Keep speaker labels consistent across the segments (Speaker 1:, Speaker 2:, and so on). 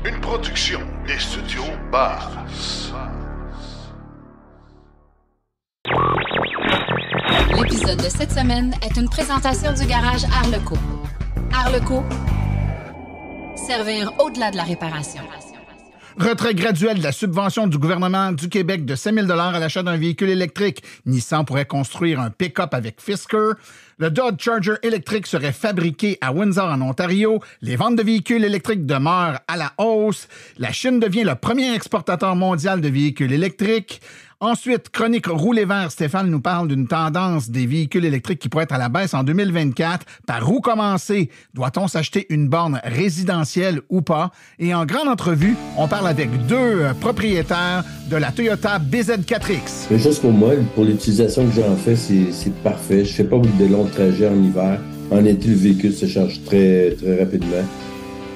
Speaker 1: Une production des studios Bass.
Speaker 2: L'épisode de cette semaine est une présentation du garage Arleco. Arleco, servir au-delà de la réparation.
Speaker 3: Retrait graduel de la subvention du gouvernement du Québec de 5 000 $ à l'achat d'un véhicule électrique. Nissan pourrait construire un pick-up avec Fisker. Le Dodge Charger électrique serait fabriqué à Windsor, en Ontario. Les ventes de véhicules électriques demeurent à la hausse. La Chine devient le premier exportateur mondial de véhicules électriques. Ensuite, chronique roulé vert, Stéphane nous parle d'une tendance des véhicules électriques qui pourrait être à la baisse en 2024. Par où commencer? Doit-on s'acheter une borne résidentielle ou pas? Et en grande entrevue, on parle avec deux propriétaires de la Toyota BZ4X.
Speaker 4: Mais juste pour moi, pour l'utilisation que j'en fais, c'est parfait. Je fais pas de longs trajets en hiver. En été, le véhicule se charge très, très rapidement.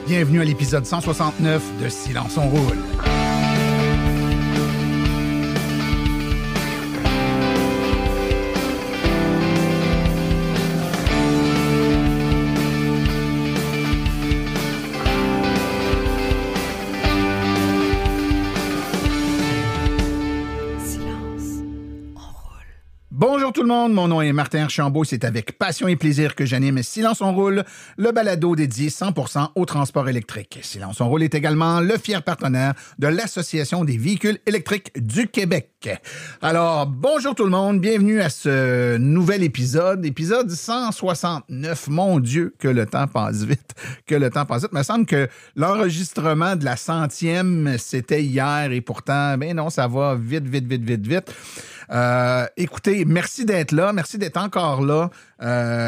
Speaker 3: Bienvenue à l'épisode 169 de Silence on roule. Bonjour tout le monde, mon nom est Martin Archambault, c'est avec passion et plaisir que j'anime Silence on roule, le balado dédié 100% au transport électrique. Silence on roule est également le fier partenaire de l'Association des véhicules électriques du Québec. Alors, bonjour tout le monde, bienvenue à ce nouvel épisode 169. Mon Dieu, que le temps passe vite, Il me semble que l'enregistrement de la 100e, c'était hier et pourtant, ben non, ça va vite. Écoutez, merci d'être là, merci d'être encore là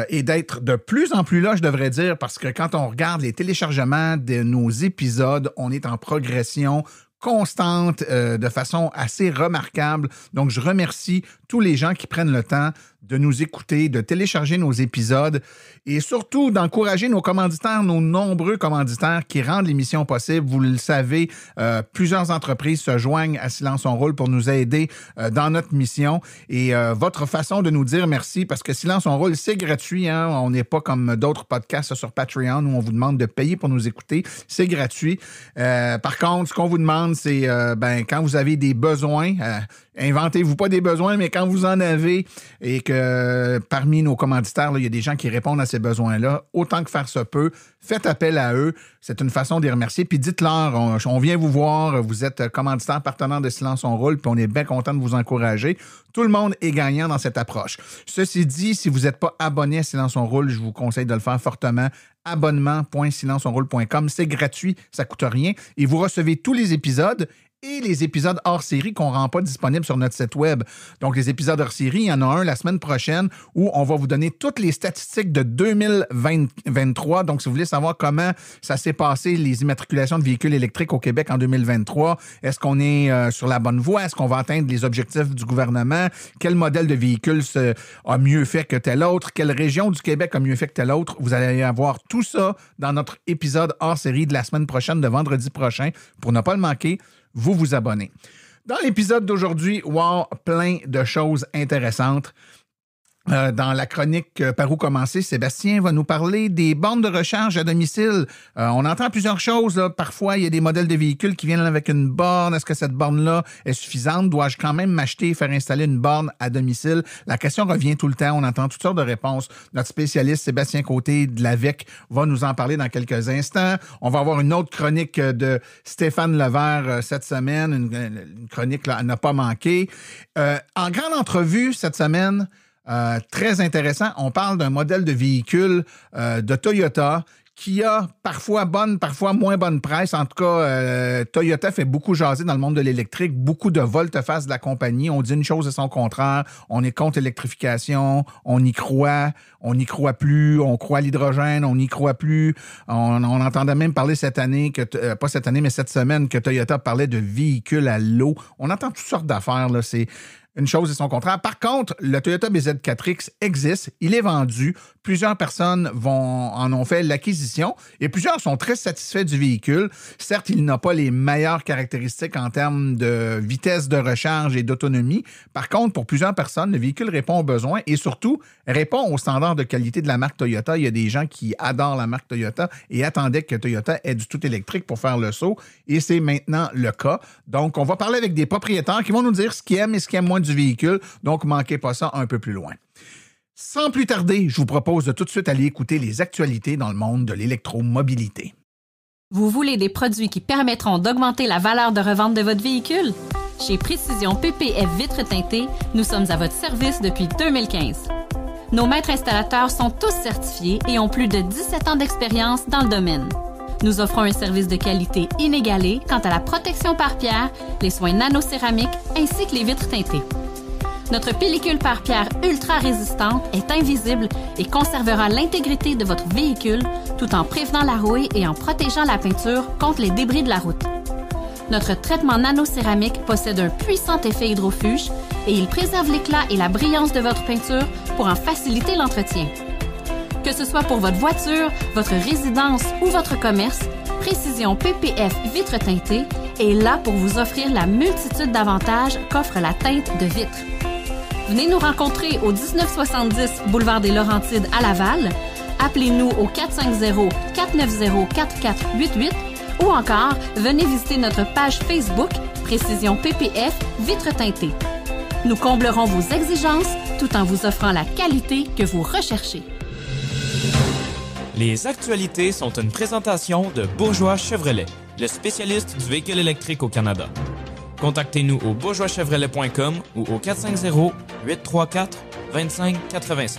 Speaker 3: et d'être de plus en plus là, je devrais dire, parce que quand on regarde les téléchargements de nos épisodes, on est en progression constante de façon assez remarquable. Donc, je remercie tous les gens qui prennent le temps de nous écouter, de télécharger nos épisodes et surtout d'encourager nos commanditaires, nos nombreux commanditaires qui rendent l'émission possible. Vous le savez, plusieurs entreprises se joignent à Silence on roule pour nous aider dans notre mission et votre façon de nous dire merci, parce que Silence on roule, c'est gratuit. Hein? On n'est pas comme d'autres podcasts sur Patreon où on vous demande de payer pour nous écouter. C'est gratuit. Par contre, ce qu'on vous demande, c'est quand vous avez des besoins, inventez-vous pas des besoins, mais quand vous en avez et que parmi nos commanditaires, il y a des gens qui répondent à ces besoins-là, autant que faire se peut, faites appel à eux. C'est une façon de les remercier. Puis dites-leur, on vient vous voir, vous êtes commanditaire, partenaire de Silence on roule, puis on est bien content de vous encourager. Tout le monde est gagnant dans cette approche. Ceci dit, si vous n'êtes pas abonné à Silence on roule, je vous conseille de le faire fortement. Abonnement.silenceonroule.com. C'est gratuit, ça ne coûte rien. Et vous recevez tous les épisodes et les épisodes hors série qu'on ne rend pas disponibles sur notre site web. Donc, les épisodes hors série, il y en a un la semaine prochaine où on va vous donner toutes les statistiques de 2023. Donc, si vous voulez savoir comment ça s'est passé, les immatriculations de véhicules électriques au Québec en 2023, est-ce qu'on est sur la bonne voie? Est-ce qu'on va atteindre les objectifs du gouvernement? Quel modèle de véhicule a mieux fait que tel autre? Quelle région du Québec a mieux fait que tel autre? Vous allez avoir tout ça dans notre épisode hors série de la semaine prochaine, de vendredi prochain. Pour ne pas le manquer, vous abonnez. Dans l'épisode d'aujourd'hui, wow, plein de choses intéressantes. Dans la chronique Par où commencer, Sébastien va nous parler des bornes de recharge à domicile. On entend plusieurs choses. Là. Parfois, il y a des modèles de véhicules qui viennent avec une borne. Est-ce que cette borne-là est suffisante? Dois-je quand même m'acheter et faire installer une borne à domicile? La question revient tout le temps. On entend toutes sortes de réponses. Notre spécialiste Sébastien Côté de l'AVEC va nous en parler dans quelques instants. On va avoir une autre chronique de Stéphane Levert cette semaine. Une chronique là, à ne pas manquer. En grande entrevue cette semaine, très intéressant. On parle d'un modèle de véhicule de Toyota qui a parfois bonne, parfois moins bonne presse. En tout cas, Toyota fait beaucoup jaser dans le monde de l'électrique, beaucoup de volte-face de la compagnie. On dit une chose et son contraire. On est contre l'électrification, on y croit plus, on croit à l'hydrogène, on n'y croit plus. On entendait même parler cette année, pas cette année, mais cette semaine, que Toyota parlait de véhicules à l'eau. On entend toutes sortes d'affaires, là. une chose et son contraire. Par contre, le Toyota BZ4X existe, il est vendu. Plusieurs personnes en ont fait l'acquisition et plusieurs sont très satisfaits du véhicule. Certes, il n'a pas les meilleures caractéristiques en termes de vitesse de recharge et d'autonomie. Par contre, pour plusieurs personnes, le véhicule répond aux besoins et surtout répond aux standards de qualité de la marque Toyota. Il y a des gens qui adorent la marque Toyota et attendaient que Toyota ait du tout électrique pour faire le saut et c'est maintenant le cas. Donc, on va parler avec des propriétaires qui vont nous dire ce qu'ils aiment et ce qu'ils aiment moins du véhicule. Donc, manquez pas ça un peu plus loin. Sans plus tarder, je vous propose de tout de suite aller écouter les actualités dans le monde de l'électromobilité.
Speaker 5: Vous voulez des produits qui permettront d'augmenter la valeur de revente de votre véhicule? Chez Précision PPF Vitres teintées, nous sommes à votre service depuis 2015. Nos maîtres installateurs sont tous certifiés et ont plus de 17 ans d'expérience dans le domaine. Nous offrons un service de qualité inégalé quant à la protection par pierre, les soins nanocéramiques ainsi que les vitres teintées. Notre pellicule par pierre ultra résistante est invisible et conservera l'intégrité de votre véhicule tout en prévenant la rouille et en protégeant la peinture contre les débris de la route. Notre traitement nanocéramique possède un puissant effet hydrofuge et il préserve l'éclat et la brillance de votre peinture pour en faciliter l'entretien. Que ce soit pour votre voiture, votre résidence ou votre commerce, Précision PPF Vitres teintées est là pour vous offrir la multitude d'avantages qu'offre la teinte de vitre. Venez nous rencontrer au 1970 boulevard des Laurentides à Laval. Appelez-nous au 450-490-4488 ou encore venez visiter notre page Facebook Précision PPF Vitres teintées. Nous comblerons vos exigences tout en vous offrant la qualité que vous recherchez.
Speaker 6: Les actualités sont une présentation de Bourgeois Chevrolet, le spécialiste du véhicule électrique au Canada. Contactez-nous au bourgeoischevrolet.com ou au 450-834-2585.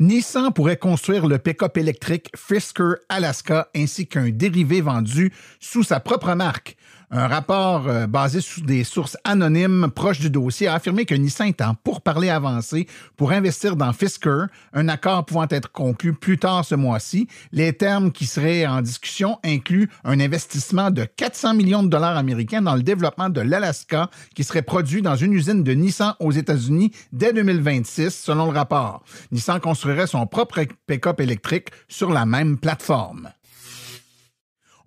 Speaker 3: Nissan pourrait construire le pick-up électrique Fisker Alaska ainsi qu'un dérivé vendu sous sa propre marque. Un rapport basé sur des sources anonymes proches du dossier a affirmé que Nissan est en pourparlers avancés pour investir dans Fisker, un accord pouvant être conclu plus tard ce mois-ci. Les termes qui seraient en discussion incluent un investissement de 400 millions de dollars américains dans le développement de l'Alaska qui serait produit dans une usine de Nissan aux États-Unis dès 2026, selon le rapport. Nissan construirait son propre pick-up électrique sur la même plateforme.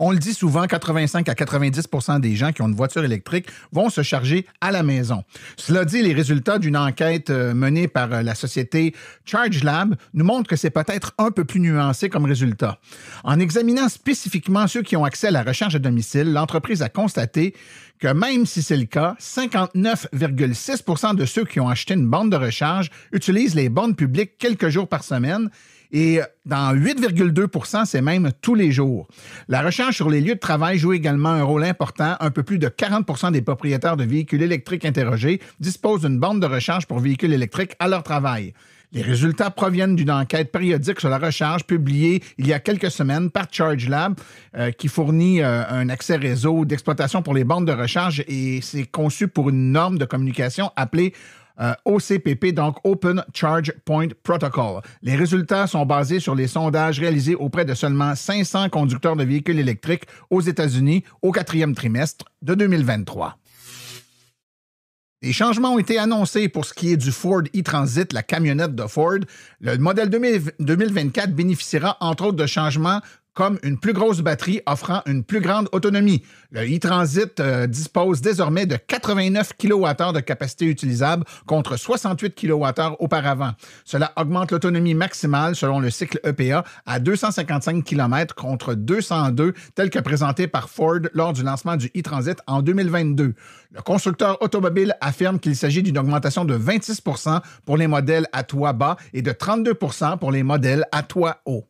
Speaker 3: On le dit souvent, 85 à 90% des gens qui ont une voiture électrique vont se charger à la maison. Cela dit, les résultats d'une enquête menée par la société ChargeLab nous montrent que c'est peut-être un peu plus nuancé comme résultat. En examinant spécifiquement ceux qui ont accès à la recharge à domicile, l'entreprise a constaté que même si c'est le cas, 59,6% de ceux qui ont acheté une borne de recharge utilisent les bornes publiques quelques jours par semaine. Et dans 8,2%, c'est même tous les jours. La recharge sur les lieux de travail joue également un rôle important. Un peu plus de 40% des propriétaires de véhicules électriques interrogés disposent d'une borne de recharge pour véhicules électriques à leur travail. Les résultats proviennent d'une enquête périodique sur la recharge publiée il y a quelques semaines par ChargeLab qui fournit un accès réseau d'exploitation pour les bornes de recharge et c'est conçu pour une norme de communication appelée OCPP, donc Open Charge Point Protocol. Les résultats sont basés sur les sondages réalisés auprès de seulement 500 conducteurs de véhicules électriques aux États-Unis au 4e trimestre de 2023. Des changements ont été annoncés pour ce qui est du Ford e-Transit, la camionnette de Ford. Le modèle 2024 bénéficiera entre autres de changements comme une plus grosse batterie offrant une plus grande autonomie. Le e-Transit dispose désormais de 89 kWh de capacité utilisable contre 68 kWh auparavant. Cela augmente l'autonomie maximale selon le cycle EPA à 255 km contre 202 tel que présenté par Ford lors du lancement du e-Transit en 2022. Le constructeur automobile affirme qu'il s'agit d'une augmentation de 26 % pour les modèles à toit bas et de 32 % pour les modèles à toit haut.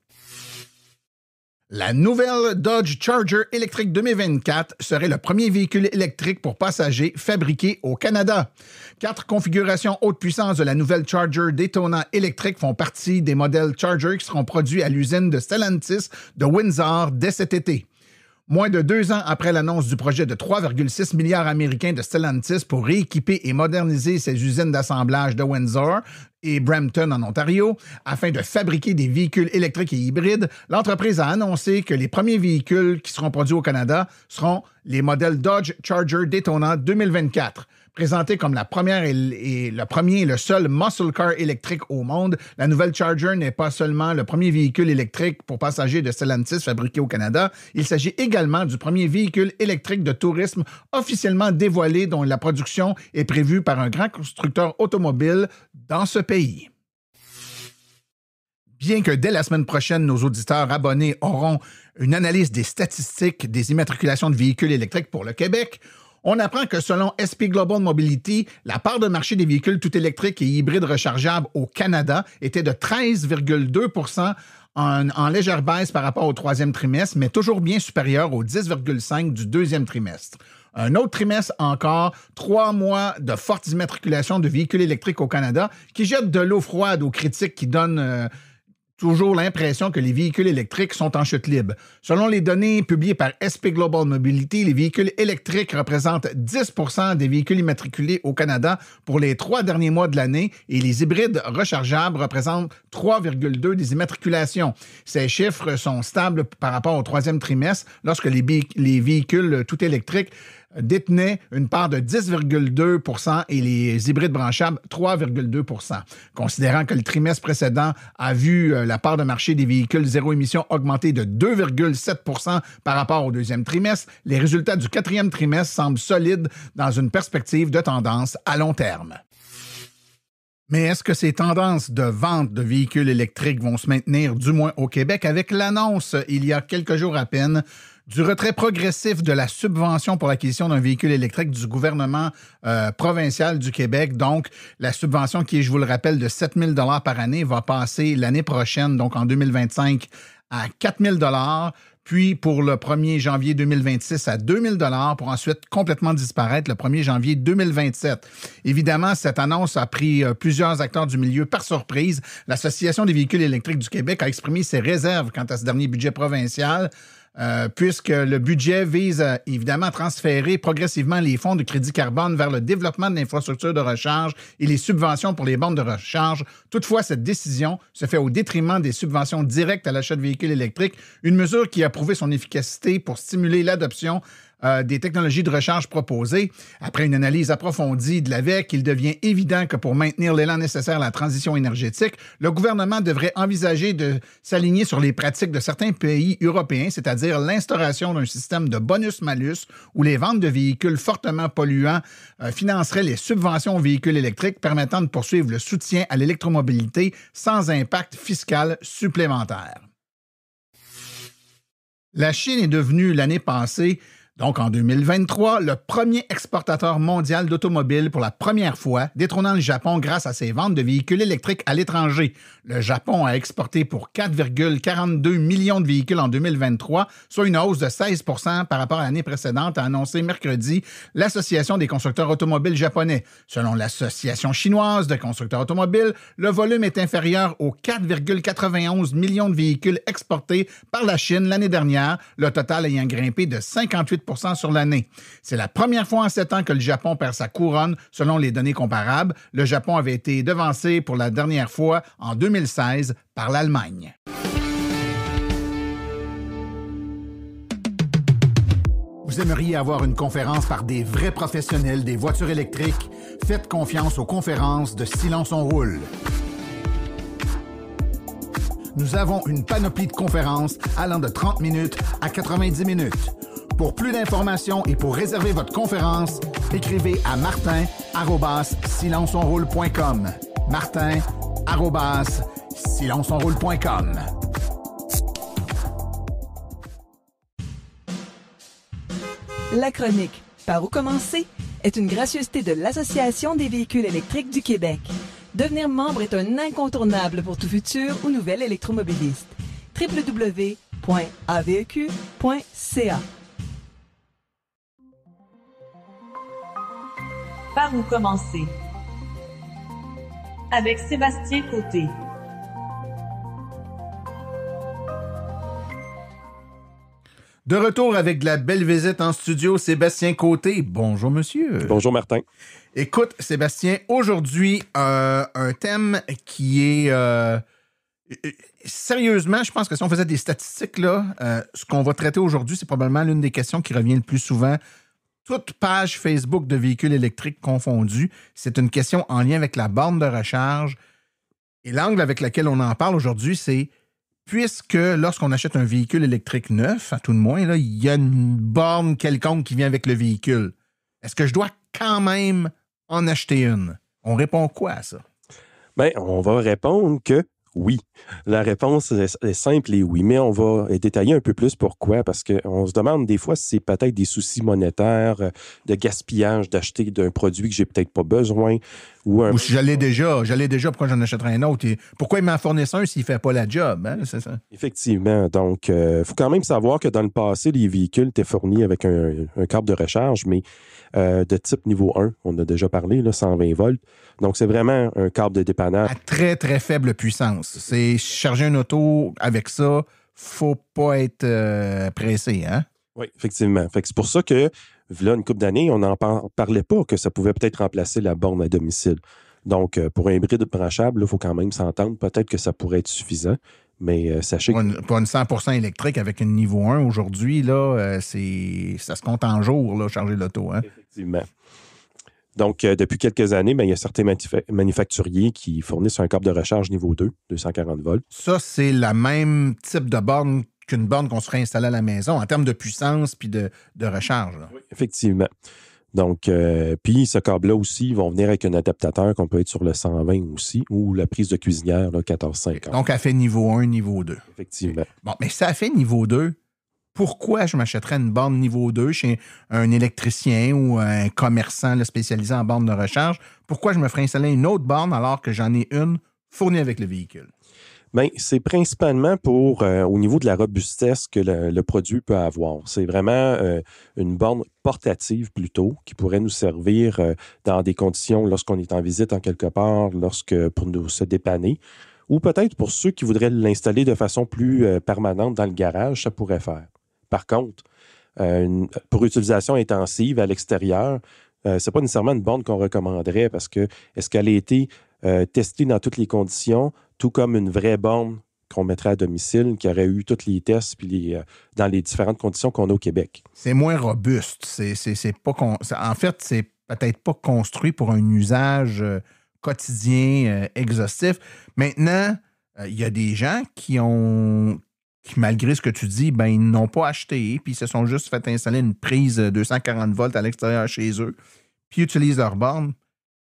Speaker 3: La nouvelle Dodge Charger électrique 2024 serait le premier véhicule électrique pour passagers fabriqué au Canada. 4 configurations haute puissance de la nouvelle Charger Daytona électrique font partie des modèles Charger qui seront produits à l'usine de Stellantis de Windsor dès cet été. Moins de 2 ans après l'annonce du projet de 3,6 milliards américains de Stellantis pour rééquiper et moderniser ses usines d'assemblage de Windsor et Brampton en Ontario. Afin de fabriquer des véhicules électriques et hybrides, l'entreprise a annoncé que les premiers véhicules qui seront produits au Canada seront les modèles Dodge Charger Daytona 2024. Présenté comme la première et le premier et le seul muscle car électrique au monde, la nouvelle Charger n'est pas seulement le premier véhicule électrique pour passagers de Stellantis fabriqué au Canada, il s'agit également du premier véhicule électrique de tourisme officiellement dévoilé dont la production est prévue par un grand constructeur automobile dans ce pays. Bien que dès la semaine prochaine, nos auditeurs abonnés auront une analyse des statistiques des immatriculations de véhicules électriques pour le Québec, on apprend que selon SP Global Mobility, la part de marché des véhicules tout électriques et hybrides rechargeables au Canada était de 13,2 % en légère baisse par rapport au troisième trimestre, mais toujours bien supérieure au 10,5 du deuxième trimestre. Un autre trimestre encore, 3 mois de fortes immatriculations de véhicules électriques au Canada qui jettent de l'eau froide aux critiques qui donnent toujours l'impression que les véhicules électriques sont en chute libre. Selon les données publiées par SP Global Mobility, les véhicules électriques représentent 10 % des véhicules immatriculés au Canada pour les 3 derniers mois de l'année et les hybrides rechargeables représentent 3,2 des immatriculations. Ces chiffres sont stables par rapport au troisième trimestre lorsque les véhicules tout électriques détenaient une part de 10,2 % et les hybrides branchables 3,2 %. Considérant que le trimestre précédent a vu la part de marché des véhicules zéro émission augmenter de 2,7 % par rapport au deuxième trimestre, les résultats du quatrième trimestre semblent solides dans une perspective de tendance à long terme. Mais est-ce que ces tendances de vente de véhicules électriques vont se maintenir, du moins au Québec, avec l'annonce, il y a quelques jours à peine, du retrait progressif de la subvention pour l'acquisition d'un véhicule électrique du gouvernement provincial du Québec. Donc, la subvention qui est, je vous le rappelle, de 7 000 $ par année va passer l'année prochaine, donc en 2025, à 4 000 $, puis pour le 1er janvier 2026 à 2 000 $ pour ensuite complètement disparaître le 1er janvier 2027. Évidemment, cette annonce a pris plusieurs acteurs du milieu par surprise. L'Association des véhicules électriques du Québec a exprimé ses réserves quant à ce dernier budget provincial, puisque le budget vise évidemment à transférer progressivement les fonds de crédit carbone vers le développement de l'infrastructure de recharge et les subventions pour les bornes de recharge. Toutefois, cette décision se fait au détriment des subventions directes à l'achat de véhicules électriques, une mesure qui a prouvé son efficacité pour stimuler l'adoption des technologies de recharge proposées. Après une analyse approfondie de l'AVEQ, il devient évident que pour maintenir l'élan nécessaire à la transition énergétique, le gouvernement devrait envisager de s'aligner sur les pratiques de certains pays européens, c'est-à-dire l'instauration d'un système de bonus-malus où les ventes de véhicules fortement polluants financeraient les subventions aux véhicules électriques permettant de poursuivre le soutien à l'électromobilité sans impact fiscal supplémentaire. La Chine est devenue l'année passée, donc en 2023, le premier exportateur mondial d'automobiles pour la première fois, détrônant le Japon grâce à ses ventes de véhicules électriques à l'étranger. Le Japon a exporté pour 4,42 millions de véhicules en 2023, soit une hausse de 16 % par rapport à l'année précédente, a annoncé mercredi l'Association des constructeurs automobiles japonais. Selon l'Association chinoise de constructeurs automobiles, le volume est inférieur aux 4,91 millions de véhicules exportés par la Chine l'année dernière, le total ayant grimpé de 58 % sur l'année. C'est la première fois en 7 ans que le Japon perd sa couronne, selon les données comparables. Le Japon avait été devancé pour la dernière fois en 2016 par l'Allemagne. Vous aimeriez avoir une conférence par des vrais professionnels des voitures électriques? Faites confiance aux conférences de Silence on roule. Nous avons une panoplie de conférences allant de 30 minutes à 90 minutes. Pour plus d'informations et pour réserver votre conférence, écrivez à martin@silenceonroule.com. martin@silenceonroule.com.
Speaker 7: La chronique « Par où commencer ?» est une gracieuseté de l'Association des véhicules électriques du Québec. Devenir membre est un incontournable pour tout futur ou nouvel électromobiliste. www.aveq.ca.
Speaker 8: Par où commencer? Avec Sébastien Côté.
Speaker 3: De retour avec de la belle visite en studio, Sébastien Côté. Bonjour, monsieur.
Speaker 9: Bonjour, Martin.
Speaker 3: Écoute, Sébastien, aujourd'hui, un thème qui est... sérieusement, je pense que si on faisait des statistiques, là, ce qu'on va traiter aujourd'hui, c'est probablement l'une des questions qui revient le plus souvent. Toute page Facebook de véhicules électriques confondus, c'est une question en lien avec la borne de recharge. Et l'angle avec lequel on en parle aujourd'hui, c'est puisque lorsqu'on achète un véhicule électrique neuf, à tout le moins, là, il y a une borne quelconque qui vient avec le véhicule. Est-ce que je dois quand même en acheter une? On répond quoi à ça?
Speaker 9: Bien, on va répondre que oui. La réponse est simple et oui, mais on va détailler un peu plus pourquoi, parce qu'on se demande des fois si c'est peut-être des soucis monétaires, de gaspillage, d'acheter d'un produit que j'ai peut-être pas besoin. Ou
Speaker 3: si j'allais déjà, pourquoi j'en achèterais un autre? Et pourquoi il m'en fournisse un s'il ne fait pas la job? Hein? C'est ça.
Speaker 9: Effectivement. Donc, il faut quand même savoir que dans le passé, les véhicules étaient fournis avec un câble de recharge, mais de type niveau 1, on a déjà parlé, là, 120 volts. Donc, c'est vraiment un câble de dépannage.
Speaker 3: À très, très faible puissance. C'est charger une auto avec ça, faut pas être pressé, hein?
Speaker 9: Oui, effectivement. Fait que c'est pour ça que, là, une couple d'années, on n'en parlait pas que ça pouvait peut-être remplacer la borne à domicile. Donc, pour un hybride branchable, il faut quand même s'entendre. Peut-être que ça pourrait être suffisant, mais sachez que...
Speaker 3: Pour une 100% électrique avec une niveau 1, aujourd'hui, là, ça se compte en jours, là, charger l'auto. Hein?
Speaker 9: Effectivement. Donc, depuis quelques années, il y a certains manufacturiers qui fournissent un câble de recharge niveau 2, 240 volts.
Speaker 3: Ça, c'est le même type de borne qu'une borne qu'on se ferait installer à la maison en termes de puissance puis de recharge. Là.
Speaker 9: Oui, effectivement. Donc, puis ce câble-là aussi, ils vont venir avec un adaptateur qu'on peut être sur le 120 aussi, ou la prise de cuisinière, là, 1450.
Speaker 3: Donc, elle fait niveau 1, niveau 2.
Speaker 9: Effectivement.
Speaker 3: Bon, mais ça fait niveau 2. Pourquoi je m'achèterais une borne niveau 2 chez un électricien ou un commerçant là, spécialisé en borne de recharge? Pourquoi je me ferais installer une autre borne alors que j'en ai une fournie avec le véhicule?
Speaker 9: Bien, c'est principalement pour au niveau de la robustesse que le produit peut avoir. C'est vraiment une borne portative plutôt qui pourrait nous servir dans des conditions lorsqu'on est en visite en quelque part, pour nous se dépanner, ou peut-être pour ceux qui voudraient l'installer de façon plus permanente dans le garage, ça pourrait faire. Par contre, pour utilisation intensive à l'extérieur, c'est pas nécessairement une borne qu'on recommanderait parce que est-ce qu'elle a été testée dans toutes les conditions, tout comme une vraie borne qu'on mettrait à domicile, qui aurait eu tous les tests puis dans les différentes conditions qu'on a au Québec?
Speaker 3: C'est moins robuste. C'est pas en fait, c'est peut-être pas construit pour un usage quotidien exhaustif. Maintenant, il y a des gens qui, malgré ce que tu dis, ben ils n'ont pas acheté, puis ils se sont juste fait installer une prise 240 volts à l'extérieur chez eux, puis ils utilisent leur borne,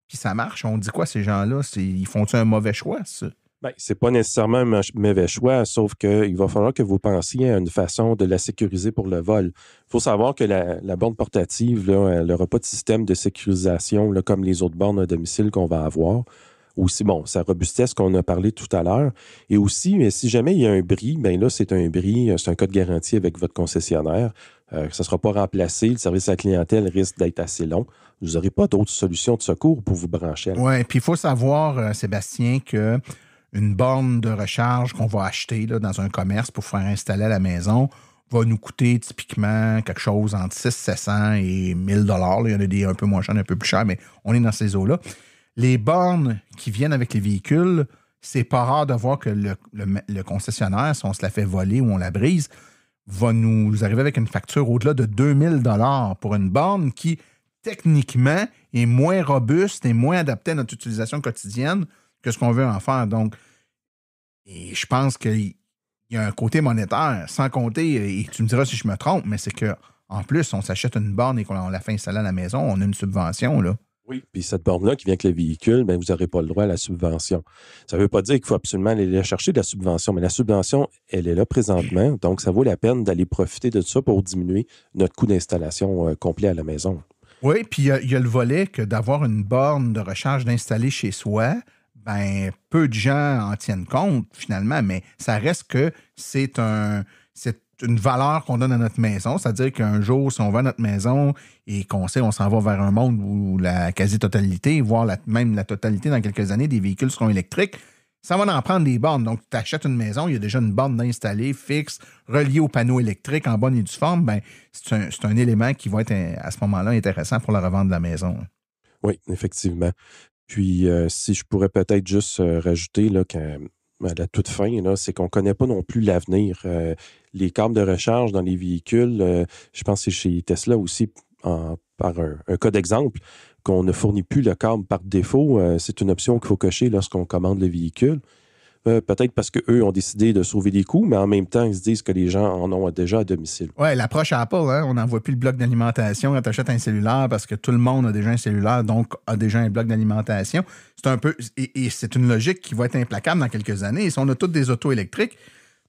Speaker 3: puis ça marche. On dit quoi, ces gens-là? Ils font-ils un mauvais choix, ça?
Speaker 9: Bien, c'est pas nécessairement un mauvais choix, sauf qu'il va falloir que vous pensiez à une façon de la sécuriser pour le vol. Il faut savoir que la borne portative, là, elle n'aura pas de système de sécurisation là, comme les autres bornes à domicile qu'on va avoir. Aussi, bon, sa robustesse qu'on a parlé tout à l'heure. Et aussi, mais si jamais il y a un bris, bien là, c'est un bris, c'est un cas de garantie avec votre concessionnaire. Ça ne sera pas remplacé. Le service à la clientèle risque d'être assez long. Vous n'aurez pas d'autres solutions de secours pour vous brancher.
Speaker 3: Oui, puis il faut savoir, Sébastien, que une borne de recharge qu'on va acheter là, dans un commerce pour faire installer à la maison va nous coûter typiquement quelque chose entre 600 et 1 000 $. Il y en a des un peu moins chers, un peu plus chers, mais on est dans ces eaux-là. Les bornes qui viennent avec les véhicules, c'est pas rare de voir que le concessionnaire, si on se la fait voler ou on la brise, va nous arriver avec une facture au-delà de 2 000 $ pour une borne qui, techniquement, est moins robuste et moins adaptée à notre utilisation quotidienne que ce qu'on veut en faire. Donc, et je pense qu'il y a un côté monétaire, sans compter, et tu me diras si je me trompe, mais c'est qu'en plus, on s'achète une borne et qu'on la fait installer à la maison, on a une subvention, là.
Speaker 9: Oui, puis cette borne-là qui vient avec le véhicule, bien, vous n'aurez pas le droit à la subvention. Ça ne veut pas dire qu'il faut absolument aller chercher de la subvention, mais la subvention, elle est là présentement, donc ça vaut la peine d'aller profiter de ça pour diminuer notre coût d'installation complet à la maison.
Speaker 3: Oui, puis il y a le volet que d'avoir une borne de recharge d'installer chez soi, ben peu de gens en tiennent compte finalement, mais ça reste que c'est une valeur qu'on donne à notre maison. C'est-à-dire qu'un jour, si on va à notre maison et qu'on sait on s'en va vers un monde où la quasi-totalité, voire même la totalité dans quelques années, des véhicules seront électriques, Ça va en prendre des bornes. Donc, tu achètes une maison, il y a déjà une borne installée, fixe, reliée au panneau électrique en bonne et due forme. Ben, c'est un élément qui va être à ce moment-là intéressant pour la revente de la maison.
Speaker 9: Oui, effectivement. Puis, si je pourrais peut-être juste rajouter là, à la toute fin, là, c'est qu'on ne connaît pas non plus l'avenir. Les câbles de recharge dans les véhicules, je pense que c'est chez Tesla aussi, par un cas d'exemple, qu'on ne fournit plus le câble par défaut. C'est une option qu'il faut cocher lorsqu'on commande le véhicule. Peut-être parce qu'eux ont décidé de sauver des coûts, mais en même temps, ils se disent que les gens en ont déjà à domicile.
Speaker 3: Oui, l'approche Apple, hein, on n'envoie plus le bloc d'alimentation quand tu achètes un cellulaire parce que tout le monde a déjà un cellulaire, donc a déjà un bloc d'alimentation. C'est un peu. Et c'est une logique qui va être implacable dans quelques années. Et si on a toutes des autos électriques,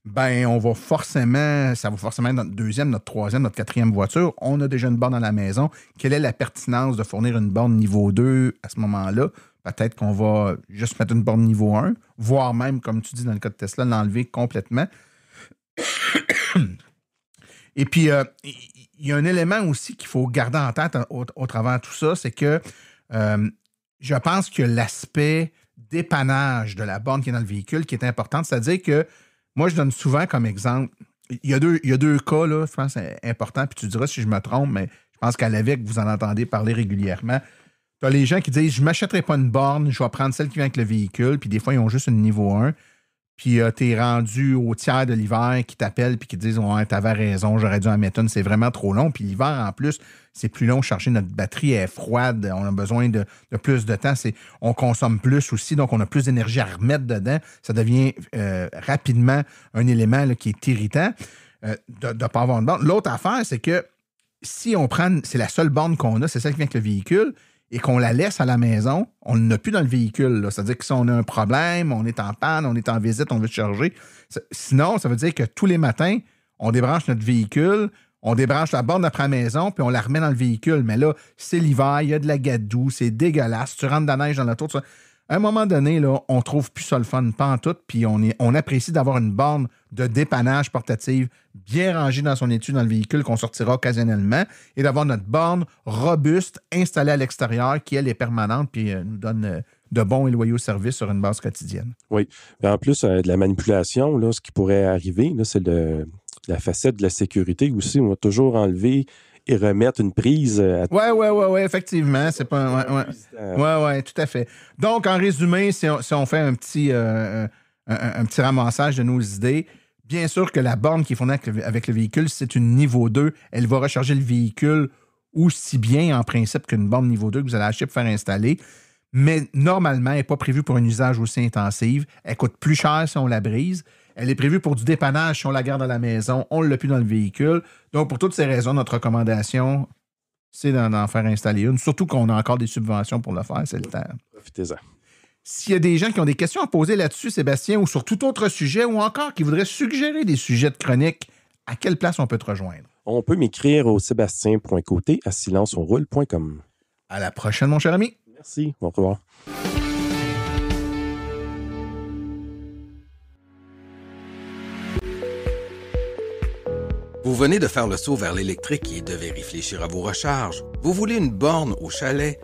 Speaker 3: ben on va forcément, ça va forcément être notre deuxième, notre troisième, notre quatrième voiture. On a déjà une borne à la maison. Quelle est la pertinence de fournir une borne niveau 2 à ce moment-là? Peut-être qu'on va juste mettre une borne niveau 1, voire même, comme tu dis dans le cas de Tesla, l'enlever complètement. Et puis, il y a un élément aussi qu'il faut garder en tête au travers de tout ça, c'est que je pense que l'aspect dépannage de la borne qui est dans le véhicule qui est important. C'est-à-dire que moi, je donne souvent comme exemple, il y a deux cas, là, je pense que c'est important, puis tu diras si je me trompe, mais je pense qu'à l'AVEC, vous en entendez parler régulièrement. Tu as les gens qui disent, je ne m'achèterai pas une borne, je vais prendre celle qui vient avec le véhicule, puis des fois, ils ont juste une niveau 1. Puis tu es rendu au tiers de l'hiver qui t'appellent puis qui te disent, ouais, t'avais raison, j'aurais dû en mettre une, c'est vraiment trop long. Puis l'hiver, en plus, c'est plus long, charger notre batterie est froide, on a besoin de plus de temps, on consomme plus aussi, donc on a plus d'énergie à remettre dedans. Ça devient rapidement un élément là, qui est irritant de ne pas avoir une borne. L'autre affaire, c'est que si on prend, c'est la seule borne qu'on a, c'est celle qui vient avec le véhicule, et qu'on la laisse à la maison, on ne l'a plus dans le véhicule. Là. C'est-à-dire que si on a un problème, on est en panne, on est en visite, on veut charger. Sinon, ça veut dire que tous les matins, on débranche notre véhicule, on débranche la borne après la maison, puis on la remet dans le véhicule. Mais là, c'est l'hiver, il y a de la gadoue, c'est dégueulasse. Tu rentres de la neige dans l'auto, tout ça. À un moment donné, là, on trouve plus ça le fun, pas en tout, puis on apprécie d'avoir une borne de dépannage portative bien rangée dans son étui dans le véhicule qu'on sortira occasionnellement et d'avoir notre borne robuste installée à l'extérieur qui, elle, est permanente puis nous donne de bons et loyaux services sur une base quotidienne.
Speaker 9: Oui. En plus de la manipulation, là, ce qui pourrait arriver, là, c'est la facette de la sécurité aussi. On va toujours enlever et remettre une prise.
Speaker 3: Oui, effectivement. C'est pas. Oui, tout à fait. Donc, en résumé, si on fait un petit ramassage de nos idées, bien sûr que la borne qui est fournie avec le véhicule, c'est une niveau 2. Elle va recharger le véhicule aussi bien, en principe, qu'une borne niveau 2 que vous allez acheter pour faire installer. Mais normalement, elle n'est pas prévue pour un usage aussi intensif. Elle coûte plus cher si on la brise. Elle est prévue pour du dépannage si on la garde à la maison. On ne l'a plus dans le véhicule. Donc, pour toutes ces raisons, notre recommandation, c'est d'en faire installer une. Surtout qu'on a encore des subventions pour le faire, c'est le temps.
Speaker 9: Profitez-en.
Speaker 3: S'il y a des gens qui ont des questions à poser là-dessus, Sébastien, ou sur tout autre sujet, ou encore qui voudraient suggérer des sujets de chronique, à quelle place on peut te rejoindre?
Speaker 9: On peut m'écrire au sébastien.côté@silenceonroule.com.
Speaker 3: À la prochaine, mon cher ami.
Speaker 9: Merci. Au revoir.
Speaker 10: Vous venez de faire le saut vers l'électrique et devez réfléchir à vos recharges. Vous voulez une borne au chalet?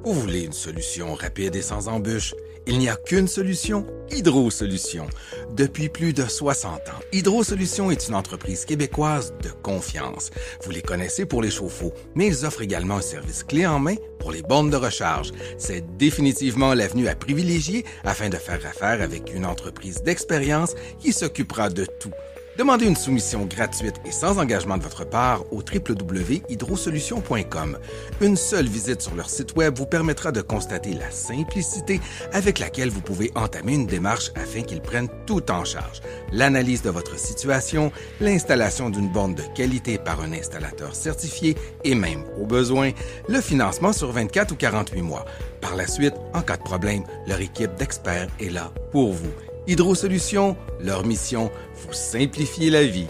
Speaker 10: Vous voulez une solution rapide et sans embûches? Il n'y a qu'une solution, Hydro Solutions. Depuis plus de 60 ans, Hydro Solutions est une entreprise québécoise de confiance. Vous les connaissez pour les chauffe-eau, mais ils offrent également un service clé en main pour les bornes de recharge. C'est définitivement l'avenue à privilégier afin de faire affaire avec une entreprise d'expérience qui s'occupera de tout. Demandez une soumission gratuite et sans engagement de votre part au www.hydrosolutions.com. Une seule visite sur leur site web vous permettra de constater la simplicité avec laquelle vous pouvez entamer une démarche afin qu'ils prennent tout en charge. L'analyse de votre situation, l'installation d'une borne de qualité par un installateur certifié et même, au besoin, le financement sur 24 ou 48 mois. Par la suite, en cas de problème, leur équipe d'experts est là pour vous. Hydro Solutions, leur mission, vous simplifier la vie.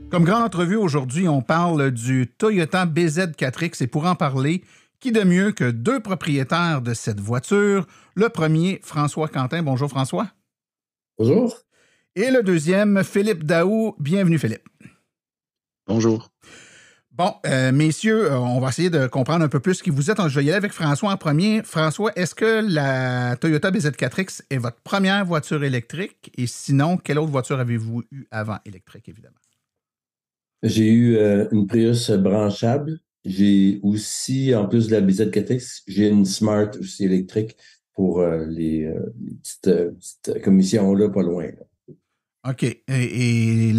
Speaker 3: Comme grande entrevue aujourd'hui, on parle du Toyota BZ4X et pour en parler, qui de mieux que deux propriétaires de cette voiture? Le premier, François Quentin. Bonjour François.
Speaker 4: Bonjour.
Speaker 3: Et le deuxième, Philippe Daou. Bienvenue Philippe.
Speaker 11: Bonjour.
Speaker 3: Bon, messieurs, on va essayer de comprendre un peu plus qui vous êtes. Je vais y aller avec François en premier. François, est-ce que la Toyota BZ4X est votre première voiture électrique? Et sinon, quelle autre voiture avez-vous eu avant électrique, évidemment?
Speaker 4: J'ai eu une Prius branchable. J'ai aussi, en plus de la BZ4X, j'ai une Smart aussi électrique pour les petites commissions-là, pas loin. Là.
Speaker 3: OK. Et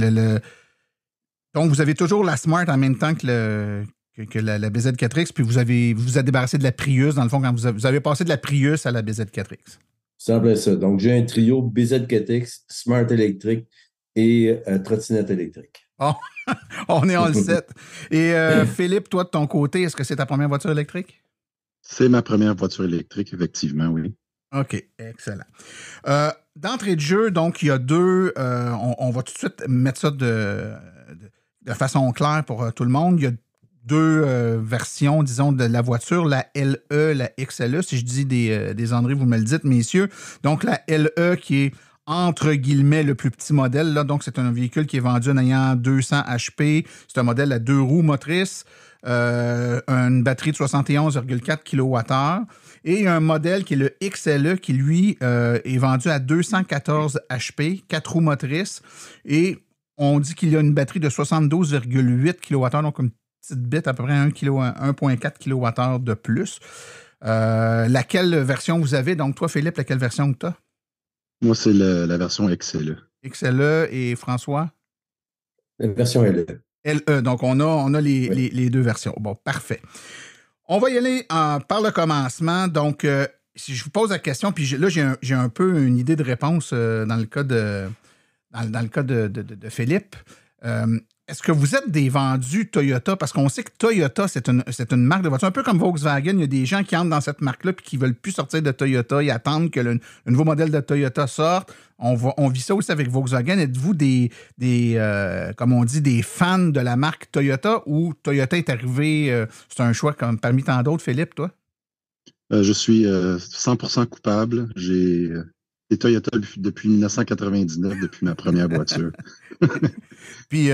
Speaker 3: donc, vous avez toujours la Smart en même temps que la BZ4X, puis vous êtes débarrassé de la Prius, dans le fond, quand vous avez passé de la Prius à la BZ4X.
Speaker 4: C'est en plein ça. Donc, j'ai un trio BZ4X, Smart électrique et trottinette électrique.
Speaker 3: Oh, on est en le 7. Et Philippe, toi, de ton côté, est-ce que c'est ta première voiture électrique?
Speaker 11: C'est ma première voiture électrique, effectivement, oui.
Speaker 3: OK, excellent. D'entrée de jeu, donc, il y a deux... on va tout de suite mettre ça de façon claire pour tout le monde. Il y a deux versions, disons, de la voiture, la LE, la XLE. Si je dis des enneries, vous me le dites, messieurs. Donc, la LE qui est entre guillemets le plus petit modèle. Là. Donc, c'est un véhicule qui est vendu en ayant 200 HP. C'est un modèle à 2 roues motrices, une batterie de 71,4 kWh et un modèle qui est le XLE qui, lui, est vendu à 214 HP, 4 roues motrices et on dit qu'il y a une batterie de 72,8 kWh, donc une petite bite, à peu près 1,4 kWh de plus. Laquelle version vous avez? Donc, toi, Philippe, laquelle version que tu as?
Speaker 11: Moi, c'est la version XLE.
Speaker 3: XLE et François?
Speaker 4: La version LE.
Speaker 3: LE, donc on a les deux versions. Bon, parfait. On va y aller par le commencement. Donc, si je vous pose la question, puis là, j'ai un peu une idée de réponse dans le cas de Philippe. Est-ce que vous êtes des vendus Toyota? Parce qu'on sait que Toyota, c'est une marque de voiture. Un peu comme Volkswagen, il y a des gens qui entrent dans cette marque-là et qui ne veulent plus sortir de Toyota. Ils attendent que le nouveau modèle de Toyota sorte. On vit ça aussi avec Volkswagen. Êtes-vous comme on dit, des fans de la marque Toyota ou Toyota est arrivé, c'est un choix comme parmi tant d'autres, Philippe, toi?
Speaker 11: Je suis 100% coupable. J'ai été Toyota depuis 1999, depuis ma première voiture.
Speaker 3: Puis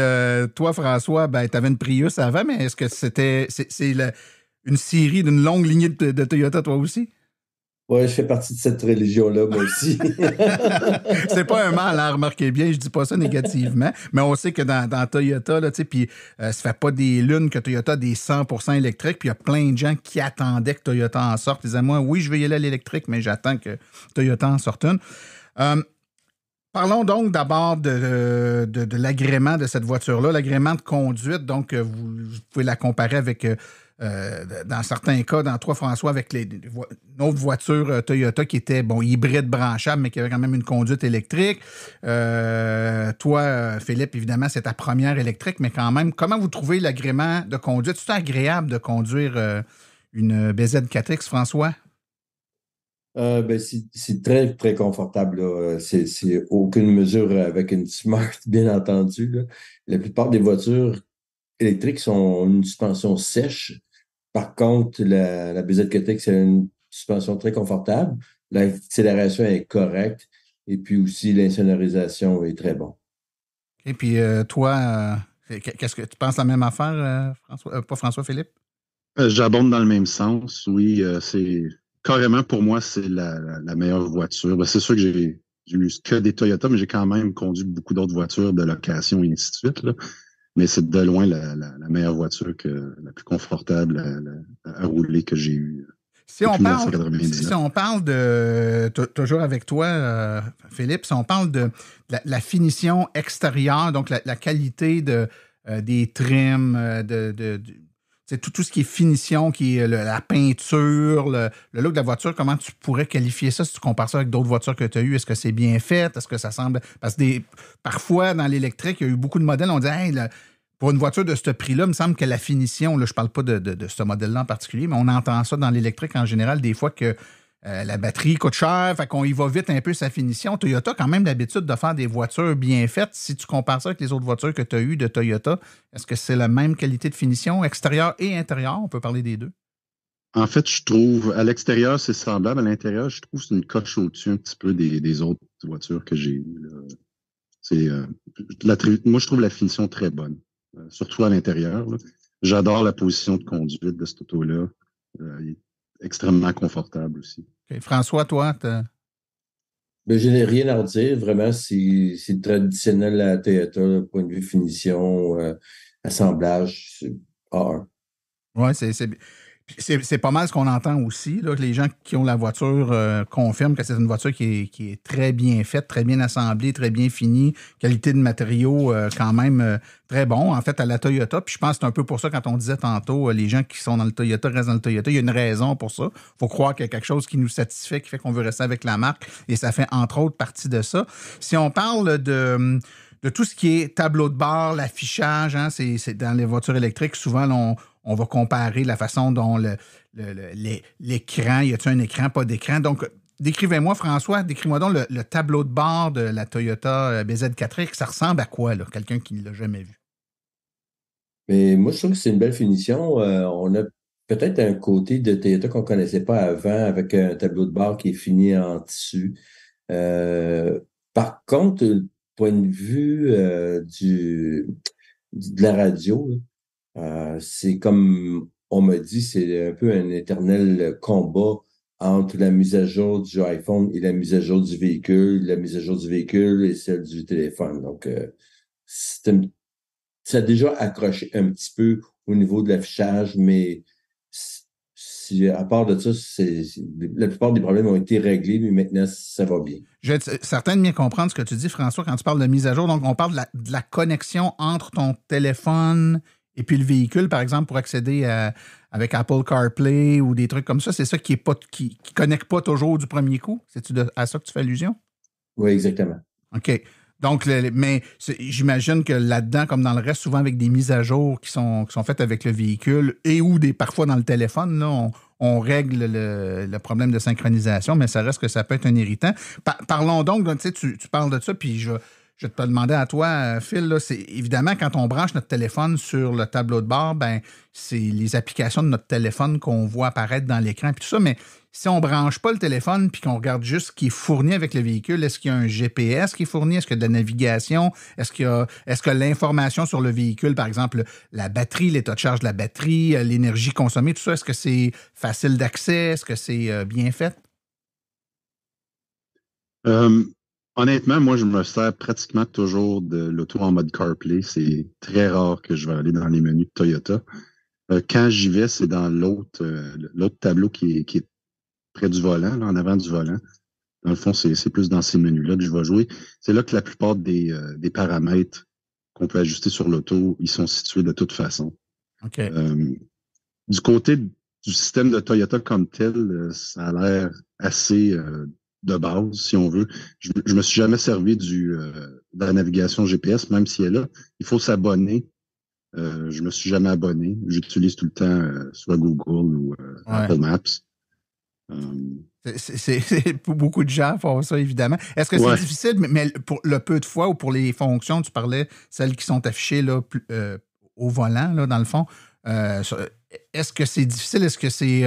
Speaker 3: toi, François, ben, tu avais une Prius avant, mais est-ce que c'est une série d'une longue lignée de Toyota, toi aussi?
Speaker 4: Oui, je fais partie de cette religion-là, moi aussi.
Speaker 3: C'est pas un mal, hein, remarquez bien, je dis pas ça négativement, mais on sait que dans Toyota, là, puis ça fait pas des lunes que Toyota a des 100% électriques, puis il y a plein de gens qui attendaient que Toyota en sorte. Ils disaient, moi, oui, je vais y aller à l'électrique, mais j'attends que Toyota en sorte une. Parlons donc d'abord de l'agrément de cette voiture-là, l'agrément de conduite. Donc, vous pouvez la comparer avec, dans certains cas, dans toi, François, avec une autre voiture Toyota qui était, hybride branchable, mais qui avait quand même une conduite électrique. Toi, Philippe, évidemment, c'est ta première électrique, mais quand même, comment vous trouvez l'agrément de conduite? C'est agréable de conduire une BZ4X, François?
Speaker 4: C'est très, très confortable. Là. C'est aucune mesure avec une Smart, bien entendu. Là. La plupart des voitures électriques ont une suspension sèche. Par contre, la BZ4X a une suspension très confortable. L'accélération est correcte. Et puis aussi, l'insonorisation est très bon.
Speaker 3: Et puis, toi, qu'est-ce que tu penses la même affaire, François? Pas François, Philippe?
Speaker 11: J'abonde dans le même sens. Oui, c'est... Carrément, pour moi, c'est la meilleure voiture. C'est sûr que j'ai eu que des Toyota, mais j'ai quand même conduit beaucoup d'autres voitures de location et ainsi de suite. Là. Mais c'est de loin la meilleure voiture, la plus confortable à rouler que j'ai eue.
Speaker 3: Si on parle de... Toujours avec toi, Philippe, si on parle de la finition extérieure, donc la qualité des trims, c'est tout ce qui est finition, qui est la peinture, le look de la voiture, comment tu pourrais qualifier ça si tu compares ça avec d'autres voitures que tu as eues? Est-ce que c'est bien fait? Est-ce que ça semble... Parce que parfois, dans l'électrique, il y a eu beaucoup de modèles, on dit hey, pour une voiture de ce prix-là, il me semble que la finition, là, je ne parle pas de ce modèle-là en particulier, mais on entend ça dans l'électrique en général, des fois que la batterie coûte cher, fait qu'on y va vite un peu sa finition. Toyota a quand même l'habitude de faire des voitures bien faites. Si tu compares ça avec les autres voitures que tu as eues de Toyota, est-ce que c'est la même qualité de finition, extérieure et intérieure? On peut parler des deux.
Speaker 11: En fait, je trouve, à l'extérieur, c'est semblable. À l'intérieur, je trouve que c'est une coche au-dessus un petit peu des autres voitures que j'ai eues. Moi, je trouve la finition très bonne, surtout à l'intérieur. Là. J'adore la position de conduite de cette auto-là. Il est extrêmement confortable aussi.
Speaker 3: Okay. François, toi,
Speaker 4: Ben, je n'ai rien à redire. Vraiment, c'est traditionnel à Toyota, le point de vue finition, assemblage, c'est A1.
Speaker 3: Oui, c'est pas mal ce qu'on entend aussi. Là, que les gens qui ont la voiture confirment que c'est une voiture qui est très bien faite, très bien assemblée, très bien finie, qualité de matériaux quand même très bon, en fait, à la Toyota. Puis je pense que c'est un peu pour ça, quand on disait tantôt, les gens qui sont dans le Toyota restent dans le Toyota. Il y a une raison pour ça. Il faut croire qu'il y a quelque chose qui nous satisfait, qui fait qu'on veut rester avec la marque. Et ça fait, entre autres, partie de ça. Si on parle de tout ce qui est tableau de bord, l'affichage, hein, c'est dans les voitures électriques, souvent, on va comparer la façon dont l'écran, y a-t-il un écran, pas d'écran. Donc, décrivez-moi, François, décris-moi donc le tableau de bord de la Toyota BZ4X. Ça ressemble à quoi, là, quelqu'un qui ne l'a jamais vu?
Speaker 4: Mais moi, je trouve que c'est une belle finition. On a peut-être un côté de Toyota qu'on ne connaissait pas avant, avec un tableau de bord qui est fini en tissu. Par contre, point de vue de la radio, c'est comme on m'a dit, c'est un peu un éternel combat entre la mise à jour du iPhone et la mise à jour du véhicule, la mise à jour du véhicule et celle du téléphone. Donc, ça a déjà accroché un petit peu au niveau de l'affichage, mais à part de ça, la plupart des problèmes ont été réglés, mais maintenant, ça va bien.
Speaker 3: Je vais être certain de bien comprendre ce que tu dis, François, quand tu parles de mise à jour. Donc, on parle de la connexion entre ton téléphone et puis le véhicule, par exemple, pour accéder avec Apple CarPlay ou des trucs comme ça. C'est ça qui connecte pas toujours du premier coup? C'est-tu à ça que tu fais allusion?
Speaker 4: Oui, exactement.
Speaker 3: OK. Donc, mais j'imagine que là-dedans, comme dans le reste, souvent avec des mises à jour qui sont faites avec le véhicule et ou parfois dans le téléphone, là, on règle le problème de synchronisation, mais ça reste que ça peut être un irritant. Parlons donc, tu parles de ça, puis je vais te demander à toi, Phil, là, c'est évidemment quand on branche notre téléphone sur le tableau de bord, ben c'est les applications de notre téléphone qu'on voit apparaître dans l'écran et tout ça, mais si on ne branche pas le téléphone puis qu'on regarde juste ce qui est fourni avec le véhicule, est-ce qu'il y a un GPS qui est fourni? Est-ce qu'il y a de la navigation? Est-ce que l'information sur le véhicule, par exemple, la batterie, l'état de charge de la batterie, l'énergie consommée, tout ça, est-ce que c'est facile d'accès? Est-ce que c'est bien fait?
Speaker 11: Honnêtement, moi, je me sers pratiquement toujours de l'auto en mode CarPlay. C'est très rare que je vais aller dans les menus de Toyota. Quand j'y vais, c'est dans l'autre tableau qui est près du volant, là, en avant du volant. Dans le fond, c'est plus dans ces menus-là que je vais jouer. C'est là que la plupart des paramètres qu'on peut ajuster sur l'auto, ils sont situés de toute façon.
Speaker 3: Okay.
Speaker 11: Du côté du système de Toyota comme tel, ça a l'air assez de base, si on veut. Je me suis jamais servi de la navigation GPS, même si elle est là. Il faut s'abonner. Je me suis jamais abonné. J'utilise tout le temps soit Google ou Apple Maps.
Speaker 3: C'est pour beaucoup de gens font ça, évidemment. Est-ce que c'est difficile, mais pour le peu de fois ou pour les fonctions, tu parlais, celles qui sont affichées là, au volant, là, dans le fond, est-ce que c'est difficile? Est-ce que c'est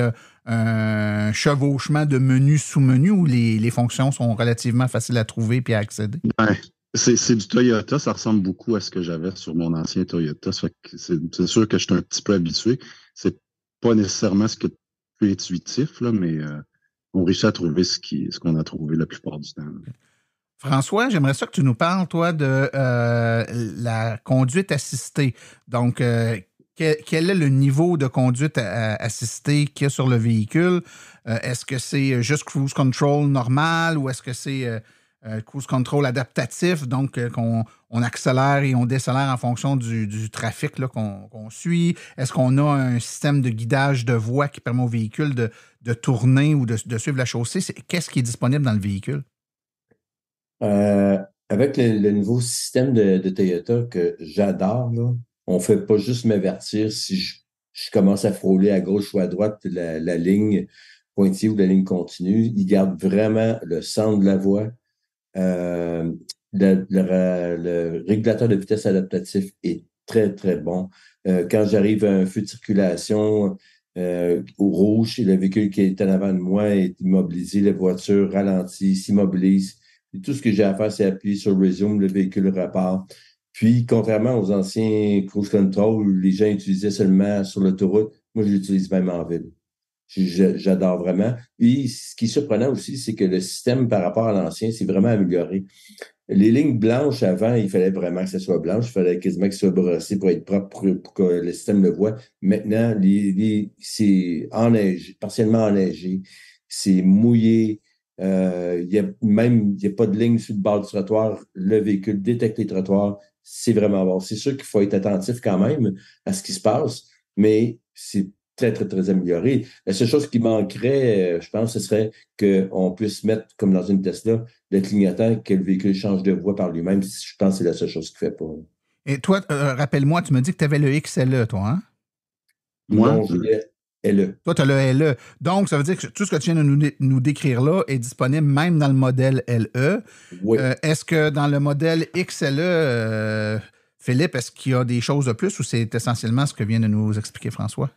Speaker 3: un chevauchement de menu sous menu ou les fonctions sont relativement faciles à trouver et à accéder?
Speaker 11: Ben, c'est du Toyota, ça ressemble beaucoup à ce que j'avais sur mon ancien Toyota. Ça fait que c'est sûr que je suis un petit peu habitué. C'est pas nécessairement ce que plus intuitif, là, mais on réussit à trouver ce qu'on a trouvé la plupart du temps. Là.
Speaker 3: François, j'aimerais ça que tu nous parles, toi, de la conduite assistée. Donc, quel est le niveau de conduite assistée qu'il y a sur le véhicule? Est-ce que c'est juste cruise control normal ou est-ce que c'est cruise control adaptatif, donc qu'on accélère et on décélère en fonction du trafic là, qu'on suit? Est-ce qu'on a un système de guidage de voie qui permet au véhicule de tourner ou de suivre la chaussée? Qu'est-ce qui est disponible dans le véhicule?
Speaker 4: Avec le nouveau système de Toyota que j'adore, là, on ne fait pas juste m'avertir si je commence à frôler à gauche ou à droite la ligne pointillée ou la ligne continue. Il garde vraiment le centre de la voie. Le régulateur de vitesse adaptatif est très, très bon. Quand j'arrive à un feu de circulation au rouge et le véhicule qui est en avant de moi est immobilisé, la voiture ralentit, s'immobilise. Et tout ce que j'ai à faire, c'est appuyer sur Resume, le véhicule repart. Puis, contrairement aux anciens cruise control où les gens utilisaient seulement sur l'autoroute, moi, je l'utilise même en ville. J'adore vraiment. Puis, ce qui est surprenant aussi, c'est que le système par rapport à l'ancien, c'est vraiment amélioré. Les lignes blanches, avant, il fallait vraiment que ça soit blanche. Il fallait quasiment que ça soit brossé pour être propre pour que le système le voie. Maintenant, c'est enneigé, partiellement enneigé. C'est mouillé. Il n'y a pas de ligne sur le bord du trottoir. Le véhicule détecte les trottoirs. C'est vraiment bon. C'est sûr qu'il faut être attentif quand même à ce qui se passe, mais c'est très, très, très amélioré. La seule chose qui manquerait, je pense, ce serait qu'on puisse mettre, comme dans une Tesla, le clignotant, que le véhicule change de voie par lui-même. Je pense que c'est la seule chose qu'il ne fait pas.
Speaker 3: Et toi, rappelle-moi, tu m'as dit que tu avais le XLE, toi, hein?
Speaker 11: Moi,
Speaker 4: non, j'ai le LE.
Speaker 3: Toi, tu as le LE. Donc, ça veut dire que tout ce que tu viens de nous décrire là est disponible même dans le modèle LE.
Speaker 4: Oui.
Speaker 3: Est-ce que dans le modèle XLE, Philippe, est-ce qu'il y a des choses de plus ou c'est essentiellement ce que vient de nous expliquer François?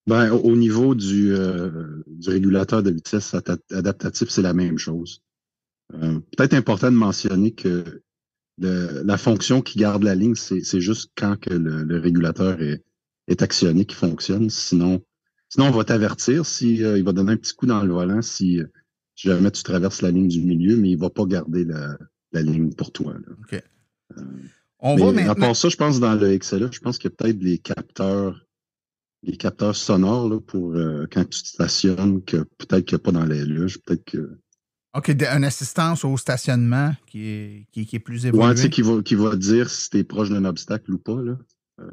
Speaker 11: Ben, au niveau du régulateur de vitesse adaptatif, c'est la même chose. Peut-être important de mentionner que la fonction qui garde la ligne, c'est juste quand que le régulateur est actionné qui fonctionne. Sinon, on va t'avertir il va donner un petit coup dans le volant si jamais tu traverses la ligne du milieu, mais il ne va pas garder la ligne pour toi. Là.
Speaker 3: OK.
Speaker 11: À part ça, je pense dans le XLE, je pense qu'il y a peut-être les capteurs sonores là, pour quand tu te stationnes, que peut-être qu'il n'y a pas dans les LE. Peut-être que.
Speaker 3: OK, une assistance au stationnement qui est plus évoluée.
Speaker 11: Ouais, tu sais, qui va dire si tu es proche d'un obstacle ou pas. Là.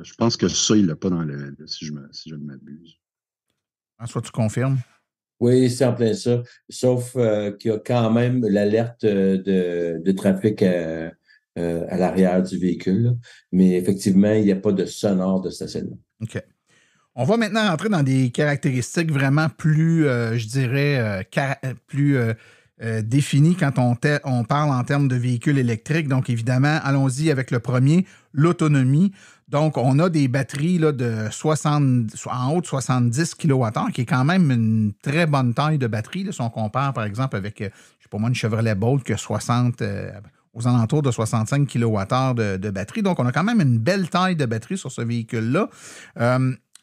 Speaker 11: Je pense que ça, il ne l'a pas dans le LE, si je ne m'abuse.
Speaker 3: François, tu confirmes?
Speaker 4: Oui, c'est en plein ça. Sauf qu'il y a quand même l'alerte de trafic à l'arrière du véhicule. Là. Mais effectivement, il n'y a pas de sonore de stationnement.
Speaker 3: OK. On va maintenant rentrer dans des caractéristiques vraiment plus, je dirais, plus définies quand on parle en termes de véhicules électriques. Donc, évidemment, allons-y avec le premier, l'autonomie. Donc, on a des batteries là, en haut de 70 kWh, qui est quand même une très bonne taille de batterie. Là, si on compare, par exemple, avec, je ne sais pas moi, une Chevrolet Bolt qui a aux alentours de 65 kWh de batterie. Donc, on a quand même une belle taille de batterie sur ce véhicule-là.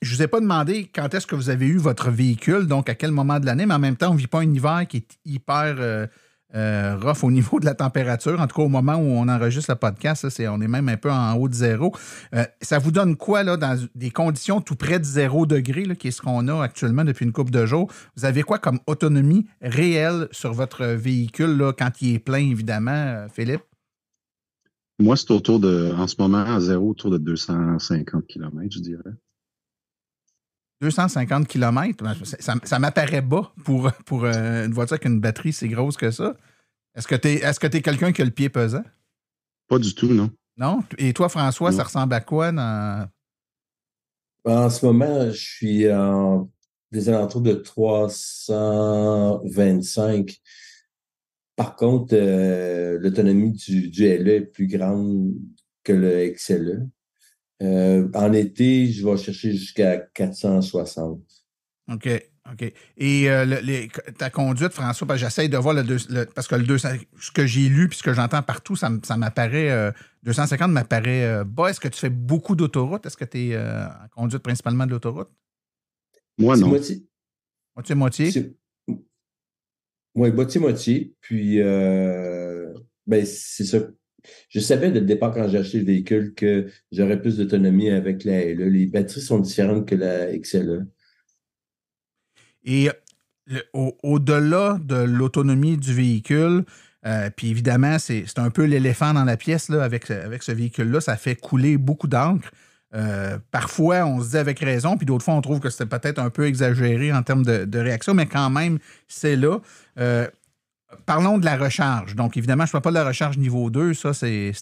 Speaker 3: Je ne vous ai pas demandé quand est-ce que vous avez eu votre véhicule, donc à quel moment de l'année, mais en même temps, on ne vit pas un hiver qui est hyper rough au niveau de la température. En tout cas, au moment où on enregistre le podcast, on est même un peu en haut de zéro. Ça vous donne quoi là, dans des conditions tout près de 0 degré, là, qui est ce qu'on a actuellement depuis une couple de jours? Vous avez quoi comme autonomie réelle sur votre véhicule là, quand il est plein, évidemment, Philippe?
Speaker 11: Moi, c'est en ce moment, à zéro, autour de 250 km, je dirais.
Speaker 3: 250 km, ça m'apparaît bas pour une voiture avec une batterie si grosse que ça. Est-ce que tu es quelqu'un qui a le pied pesant?
Speaker 11: Pas du tout, non.
Speaker 3: Non? Et toi, François,
Speaker 11: non.
Speaker 3: Ça ressemble à quoi?
Speaker 4: En ce moment, je suis en des alentours de 325. Par contre, l'autonomie du LE est plus grande que le XLE. En été, je vais chercher jusqu'à 460.
Speaker 3: OK. Et ta conduite, François, j'essaie de voir parce que le 200, ce que j'ai lu puis ce que j'entends partout, ça m'apparaît, 250 m'apparaît bas. Est-ce que tu fais beaucoup d'autoroute? Est-ce que tu es en conduite principalement de l'autoroute?
Speaker 11: Moi, non.
Speaker 4: Moitié-moitié? Oui, moitié-moitié. Puis, c'est ça. Je savais dès le départ, quand j'ai acheté le véhicule, que j'aurais plus d'autonomie avec la LE. Les batteries sont différentes que la XLE.
Speaker 3: Et au-delà de l'autonomie du véhicule, puis évidemment, c'est un peu l'éléphant dans la pièce là, avec ce véhicule-là, ça fait couler beaucoup d'encre. Parfois, on se dit avec raison, puis d'autres fois, on trouve que c'était peut-être un peu exagéré en termes de réaction, mais quand même, c'est là. Parlons de la recharge. Donc, évidemment, je ne parle pas de la recharge niveau 2. Ça, c'est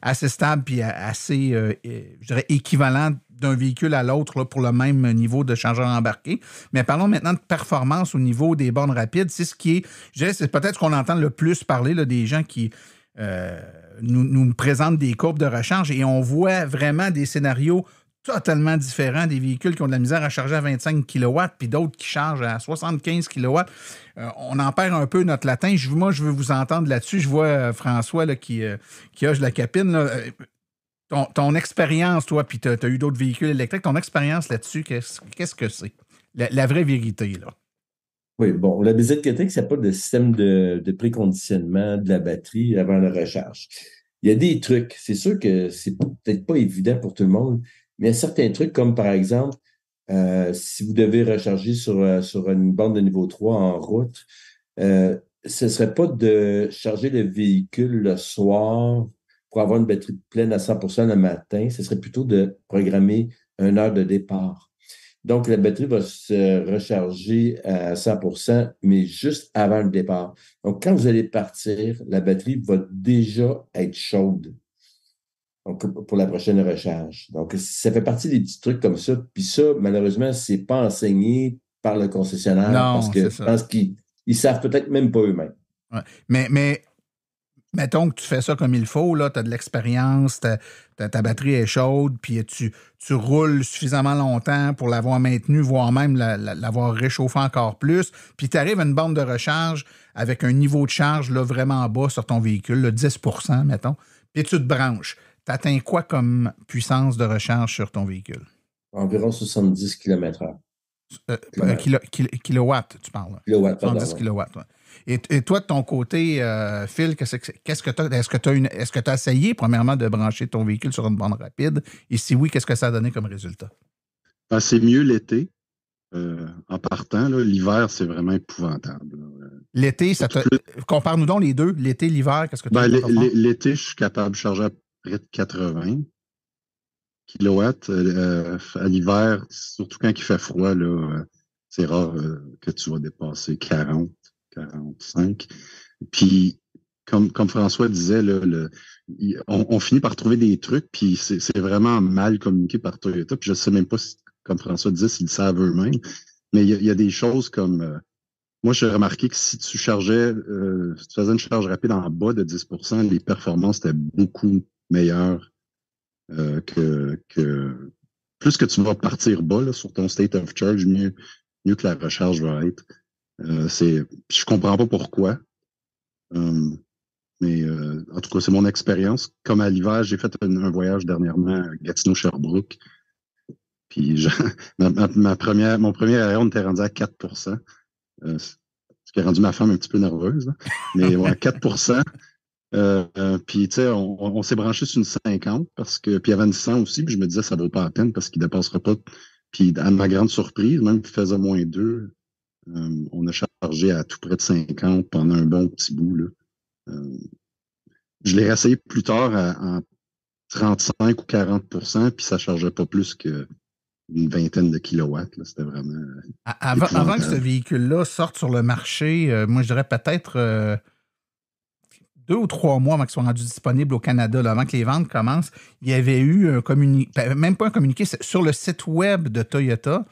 Speaker 3: assez stable puis assez, je dirais, équivalent d'un véhicule à l'autre là, pour le même niveau de chargeur embarqué. Mais parlons maintenant de performance au niveau des bornes rapides. C'est ce qui est, je dirais, c'est peut-être ce qu'on entend le plus parler là, des gens qui nous présentent des courbes de recharge et on voit vraiment des scénarios totalement différents, des véhicules qui ont de la misère à charger à 25 kW, puis d'autres qui chargent à 75 kW. On en perd un peu notre latin. Moi, je veux vous entendre là-dessus. Je vois François là, qui hoche la capine. Là. ton expérience, toi, puis tu as eu d'autres véhicules électriques, ton expérience là-dessus, qu'est-ce que c'est? La vraie vérité, là.
Speaker 4: Oui, bon, la visite critique, c'est pas de système de préconditionnement de la batterie avant la recharge. Il y a des trucs, c'est sûr que c'est peut-être pas évident pour tout le monde, mais il y a certains trucs comme par exemple, si vous devez recharger sur une borne de niveau 3 en route, ce ne serait pas de charger le véhicule le soir pour avoir une batterie pleine à 100% le matin, ce serait plutôt de programmer 1 heure de départ. Donc, la batterie va se recharger à 100%, mais juste avant le départ. Donc, quand vous allez partir, la batterie va déjà être chaude. Donc, pour la prochaine recharge. Donc, ça fait partie des petits trucs comme ça. Puis ça, malheureusement, c'est pas enseigné par le concessionnaire parce que je pense qu'ils savent peut-être même pas eux-mêmes.
Speaker 3: Ouais. Mais mettons que tu fais ça comme il faut, là, tu as de l'expérience, ta batterie est chaude, puis tu roules suffisamment longtemps pour l'avoir maintenue, voire même l'avoir réchauffé encore plus, puis tu arrives à une borne de recharge avec un niveau de charge là, vraiment bas sur ton véhicule, là, 10%, mettons, puis tu te branches. Tu atteins quoi comme puissance de recharge sur ton véhicule?
Speaker 4: Environ 70 km/h.
Speaker 3: Kilowatts, tu parles.
Speaker 4: Kilowatts,
Speaker 3: 70 kilowatts, ouais. Et toi, de ton côté, Phil, qu'est-ce que tu as? Est-ce que tu as essayé, premièrement, de brancher ton véhicule sur une borne rapide? Et si oui, qu'est-ce que ça a donné comme résultat?
Speaker 11: Ben, c'est mieux l'été. En partant, là, l'hiver, c'est vraiment épouvantable.
Speaker 3: L'été, compare-nous donc les deux. L'été, l'hiver, qu'est-ce que tu as?
Speaker 11: L'été, je suis capable de charger à près de 80 kilowatts. À l'hiver, surtout quand il fait froid, là, c'est rare que tu vas dépasser 40, 45. Puis, comme François disait, là, on finit par trouver des trucs, puis c'est vraiment mal communiqué par Toyota. Puis je ne sais même pas, comme François disait, s'ils le savent eux-mêmes. Mais il y a des choses comme... moi, j'ai remarqué que si tu chargeais, si tu faisais une charge rapide en bas de 10%, les performances étaient beaucoup meilleures que plus que tu vas partir bas là, sur ton state of charge, mieux que la recharge va être. Je comprends pas pourquoi. Mais en tout cas, c'est mon expérience. Comme à l'hiver, j'ai fait un voyage dernièrement à Gatineau-Sherbrooke. Puis mon premier aéron était rendu à 4%. Ce qui a rendu ma femme un petit peu nerveuse. Là. Mais ouais, 4%. Puis, tu sais, on s'est branché sur une 50 puis il y avait une 100 aussi, puis je me disais, ça vaut pas la peine parce qu'il dépassera pas. Puis, à ma grande surprise, même qu'il faisait moins 2, on a chargé à tout près de 50 pendant un bon petit bout, là. Je l'ai réessayé plus tard en 35 ou 40%, puis ça chargeait pas plus qu'une vingtaine de kilowatts, là. C'était vraiment...
Speaker 3: Avant que ce véhicule-là sorte sur le marché, moi, je dirais peut-être... 2 ou 3 mois avant qu'ils soient rendus disponibles au Canada, là, avant que les ventes commencent, il y avait eu un communiqué, même pas un communiqué, c'est sur le site web de Toyota,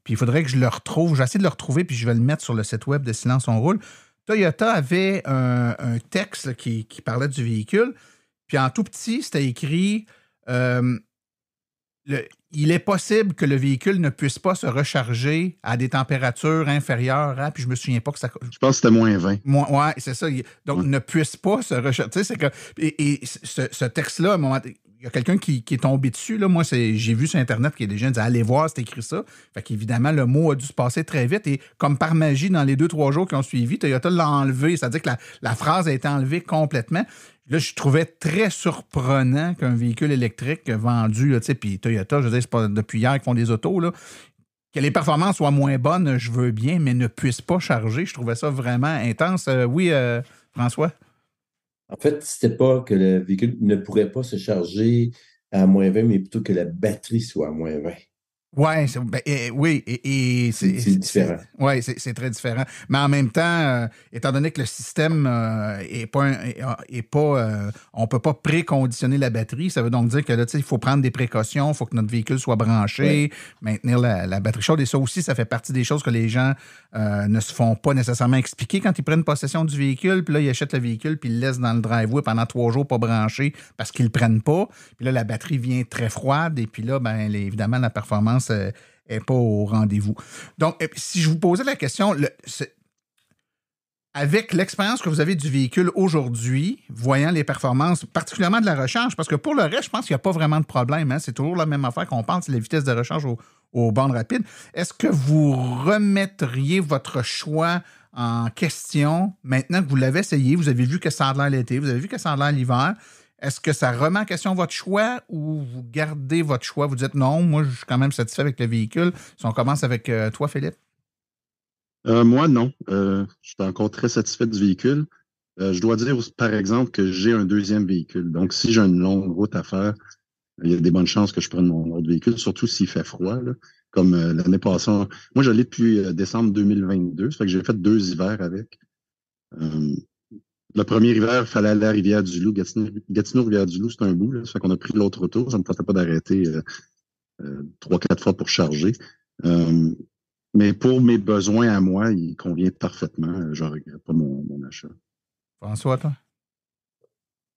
Speaker 3: puis il faudrait que je le retrouve, je vais essayer de le retrouver, puis je vais le mettre sur le site web de Silence on roule. Toyota avait un texte là, qui parlait du véhicule, puis en tout petit, c'était écrit il est possible que le véhicule ne puisse pas se recharger à des températures inférieures à, puis je me souviens pas que ça...
Speaker 11: Je pense que c'était moins 20.
Speaker 3: Ouais, c'est ça. Donc, ne puisse pas se recharger. Tu sais, c'est que... Et ce texte-là, à un moment... Il y a quelqu'un qui est tombé dessus. Là. Moi, j'ai vu sur Internet qu'il y a des gens qui disaient « Allez voir, c'est écrit ça ». Fait qu'évidemment, le mot a dû se passer très vite. Et comme par magie, dans les 2-3 jours qui ont suivi, Toyota l'a enlevé. C'est-à-dire que la phrase a été enlevée complètement. Là, je trouvais très surprenant qu'un véhicule électrique vendu, là, puis Toyota, je veux dire, c'est pas depuis hier qu'ils font des autos, là, que les performances soient moins bonnes, je veux bien, mais ne puissent pas charger. Je trouvais ça vraiment intense. Oui, François?
Speaker 4: En fait, c'était pas que le véhicule ne pourrait pas se charger à moins 20, mais plutôt que la batterie soit à moins 20.
Speaker 3: Ouais, oui, et c'est
Speaker 4: différent.
Speaker 3: Oui, c'est très différent. Mais en même temps, étant donné que le système est pas on peut pas préconditionner la batterie, ça veut donc dire que là, il faut prendre des précautions, il faut que notre véhicule soit branché, maintenir la batterie chaude. Et ça aussi, ça fait partie des choses que les gens ne se font pas nécessairement expliquer quand ils prennent possession du véhicule. Puis là, ils achètent le véhicule, puis ils le laissent dans le driveway pendant 3 jours pas branché parce qu'ils le prennent pas. Puis là, la batterie vient très froide. Et puis là, évidemment, la performance n'est pas au rendez-vous. Donc, si je vous posais la question, avec l'expérience que vous avez du véhicule aujourd'hui, voyant les performances, particulièrement de la recharge, parce que pour le reste, je pense qu'il n'y a pas vraiment de problème. Hein? C'est toujours la même affaire qu'on parle, c'est la vitesse de recharge aux bornes rapides. Est-ce que vous remettriez votre choix en question maintenant que vous l'avez essayé, vous avez vu que ça a l'air l'été, vous avez vu que ça a l'air l'hiver? Est-ce que ça remet en question votre choix ou vous gardez votre choix? Vous dites non, moi, je suis quand même satisfait avec le véhicule. Si on commence avec toi, Philippe.
Speaker 11: Moi, non. Je suis encore très satisfait du véhicule. Je dois dire, par exemple, que j'ai un deuxième véhicule. Donc, si j'ai une longue route à faire, il y a des bonnes chances que je prenne mon autre véhicule, surtout s'il fait froid, là, comme l'année passée. Moi, je l'ai depuis décembre 2022. Ça fait que j'ai fait 2 hivers avec. Le premier hiver, il fallait aller à Rivière-du-Loup. Gatineau-Rivière-du-Loup, c'est un bout. Là. Ça fait qu'on a pris l'autre retour. Ça ne me tentait pas d'arrêter 3-4 fois pour charger. Mais pour mes besoins à moi, il convient parfaitement. Je ne regrette pas mon achat.
Speaker 3: François, toi?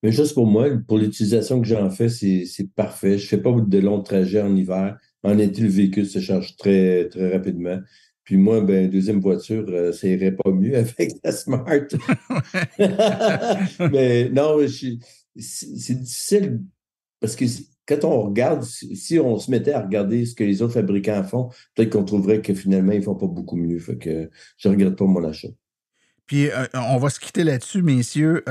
Speaker 4: Mais juste pour moi, pour l'utilisation que j'en fais, c'est parfait. Je ne fais pas de longs trajets en hiver. En été, le véhicule se charge très, très rapidement. Puis moi, deuxième voiture, ça irait pas mieux avec la Smart. Mais non, c'est difficile parce que quand on regarde, si on se mettait à regarder ce que les autres fabricants font, peut-être qu'on trouverait que finalement, ils font pas beaucoup mieux. Fait que je regrette pas mon achat.
Speaker 3: Puis on va se quitter là-dessus, messieurs.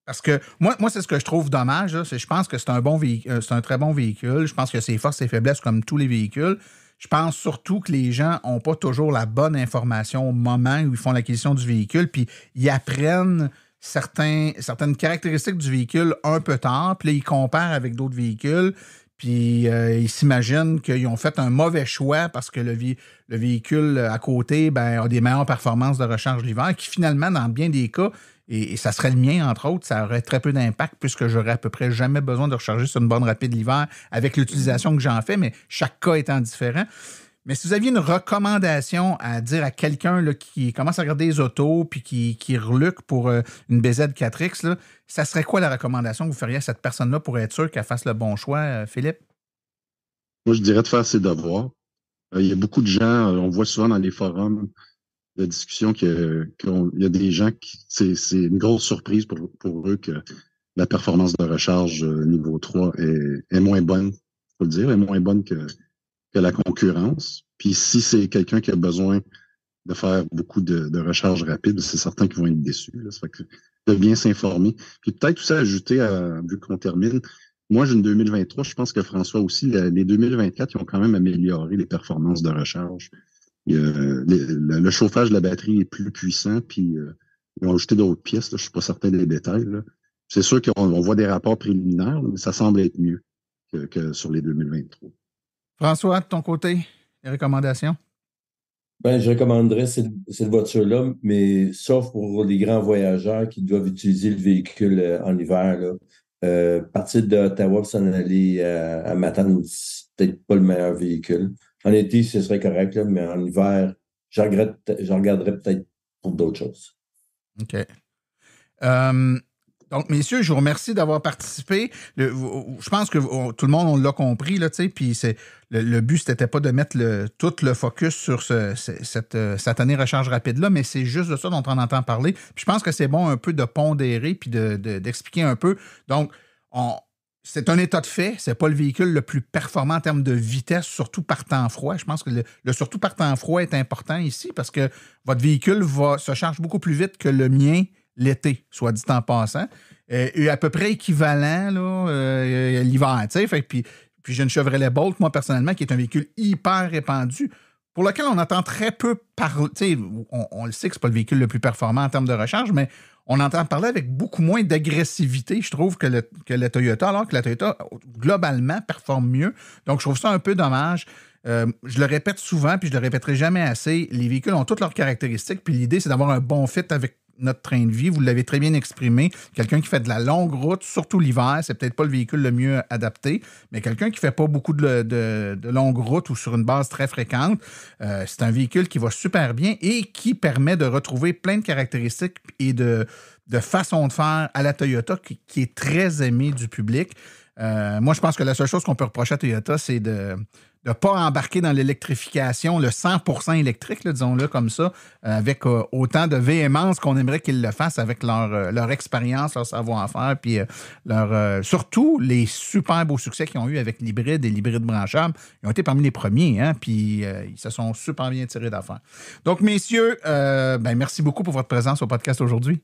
Speaker 3: Parce que moi, c'est ce que je trouve dommage. Là, je pense que c'est un bon véhicule, c'est un très bon véhicule. Je pense que ses forces et faiblesses comme tous les véhicules. Je pense surtout que les gens n'ont pas toujours la bonne information au moment où ils font l'acquisition du véhicule, puis ils apprennent certaines caractéristiques du véhicule un peu tard, puis là, ils comparent avec d'autres véhicules, puis ils s'imaginent qu'ils ont fait un mauvais choix parce que le véhicule à côté a des meilleures performances de recharge l'hiver, qui finalement, dans bien des cas, et ça serait le mien, entre autres, ça aurait très peu d'impact puisque j'aurais à peu près jamais besoin de recharger sur une borne rapide l'hiver avec l'utilisation que j'en fais, mais chaque cas étant différent. Mais si vous aviez une recommandation à dire à quelqu'un là, qui commence à regarder les autos puis qui reluque pour une BZ4X, là, ça serait quoi la recommandation que vous feriez à cette personne-là pour être sûr qu'elle fasse le bon choix, Philippe?
Speaker 11: Moi, je dirais de faire ses devoirs. Il y a beaucoup de gens, on voit souvent dans les forums, de discussion qu'il y a des gens qui c'est une grosse surprise pour eux que la performance de recharge niveau 3 est moins bonne, faut le dire, est moins bonne que la concurrence. Puis si c'est quelqu'un qui a besoin de faire beaucoup de recharge rapide, c'est certain qu'ils vont être déçus. Là. Ça fait que de bien s'informer. Puis peut-être aussi ajouter, vu qu'on termine, moi j'ai une 2023, je pense que François aussi, les 2024, ils ont quand même amélioré les performances de recharge. Le chauffage de la batterie est plus puissant, puis ils ont ajouté d'autres pièces. Là, je ne suis pas certain des détails. Là. C'est sûr qu'on voit des rapports préliminaires, mais ça semble être mieux que sur les 2023.
Speaker 3: François, de ton côté, les recommandations?
Speaker 4: Je recommanderais cette voiture-là, mais sauf pour les grands voyageurs qui doivent utiliser le véhicule en hiver. Là. Partir d'Ottawa pour s'en aller à Matane, c'est peut-être pas le meilleur véhicule. En été, ce serait correct, là, mais en hiver, j'en regarderais peut-être pour d'autres choses.
Speaker 3: OK. Donc, messieurs, je vous remercie d'avoir participé. Je pense que tout le monde on l'a compris, là, puis le but, c'était pas de mettre tout le focus sur cette satanée recharge rapide-là, mais c'est juste de ça dont on entend parler. Puis je pense que c'est bon un peu de pondérer puis d'expliquer un peu. Donc, c'est un état de fait. C'est pas le véhicule le plus performant en termes de vitesse, surtout par temps froid. Je pense que le surtout par temps froid est important ici parce que votre véhicule se charge beaucoup plus vite que le mien l'été, soit dit en passant. Et à peu près équivalent là, l'hiver. Puis j'ai une Chevrolet Bolt, moi, personnellement, qui est un véhicule hyper répandu, pour lequel on entend très peu parler. On le sait que ce n'est pas le véhicule le plus performant en termes de recharge, mais on entend parler avec beaucoup moins d'agressivité, je trouve, que le Toyota, alors que la Toyota, globalement, performe mieux. Donc, je trouve ça un peu dommage. Je le répète souvent, puis je le répéterai jamais assez. Les véhicules ont toutes leurs caractéristiques, puis l'idée, c'est d'avoir un bon fit avec notre train de vie. Vous l'avez très bien exprimé. Quelqu'un qui fait de la longue route, surtout l'hiver, c'est peut-être pas le véhicule le mieux adapté, mais quelqu'un qui fait pas beaucoup de longue route ou sur une base très fréquente, c'est un véhicule qui va super bien et qui permet de retrouver plein de caractéristiques et de façon de faire à la Toyota qui est très aimée du public. Moi, je pense que la seule chose qu'on peut reprocher à Toyota, c'est de ne pas embarquer dans l'électrification, le 100% électrique, là, disons-le comme ça, avec autant de véhémence qu'on aimerait qu'ils le fassent avec leur expérience, leur savoir-faire, puis surtout les super beaux succès qu'ils ont eu avec l'hybride et l'hybride branchable. Ils ont été parmi les premiers, hein, puis ils se sont super bien tirés d'affaire. Donc, messieurs, merci beaucoup pour votre présence au podcast aujourd'hui.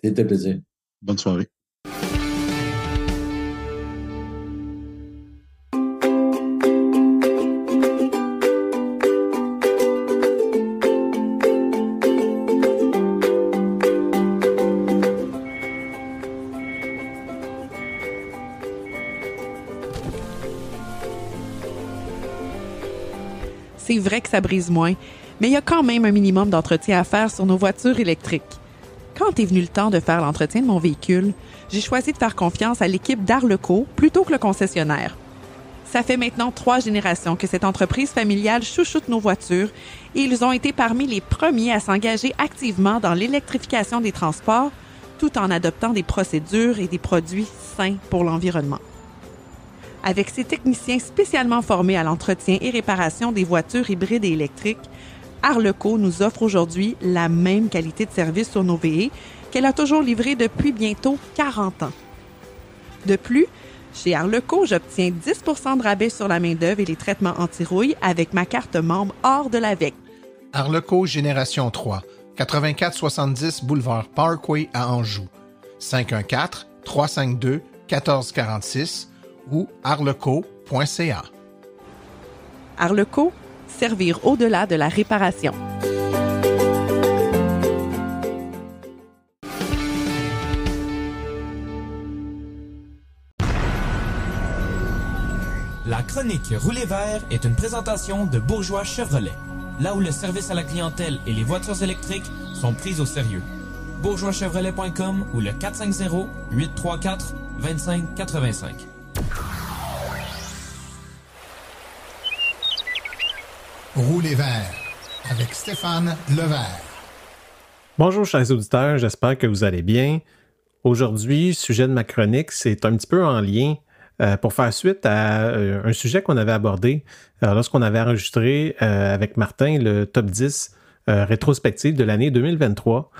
Speaker 4: C'était un plaisir.
Speaker 11: Bonne soirée.
Speaker 12: C'est vrai que ça brise moins, mais il y a quand même un minimum d'entretien à faire sur nos voitures électriques. Quand est venu le temps de faire l'entretien de mon véhicule, j'ai choisi de faire confiance à l'équipe d'Arleco plutôt que le concessionnaire. Ça fait maintenant 3 générations que cette entreprise familiale chouchoute nos voitures et ils ont été parmi les premiers à s'engager activement dans l'électrification des transports tout en adoptant des procédures et des produits sains pour l'environnement. Avec ses techniciens spécialement formés à l'entretien et réparation des voitures hybrides et électriques, Arleco nous offre aujourd'hui la même qualité de service sur nos VE qu'elle a toujours livré depuis bientôt 40 ans. De plus, chez Arleco, j'obtiens 10% de rabais sur la main-d'œuvre et les traitements anti-rouille avec ma carte membre hors de l'AVEC.
Speaker 13: Arleco Génération 3, 8470 Boulevard Parkway à Anjou. 514-352-1446 ou arleco.ca.
Speaker 12: Arleco, servir au-delà de la réparation.
Speaker 6: La chronique Rouler vert est une présentation de Bourgeois Chevrolet, là où le service à la clientèle et les voitures électriques sont prises au sérieux. bourgeoischevrolet.com ou le 450-834-2585.
Speaker 13: Rouler vert avec Stéphane Levert.
Speaker 14: Bonjour chers auditeurs, j'espère que vous allez bien. Aujourd'hui, sujet de ma chronique, c'est un petit peu en lien pour faire suite à un sujet qu'on avait abordé lorsqu'on avait enregistré avec Martin le top 10 rétrospective de l'année 2023.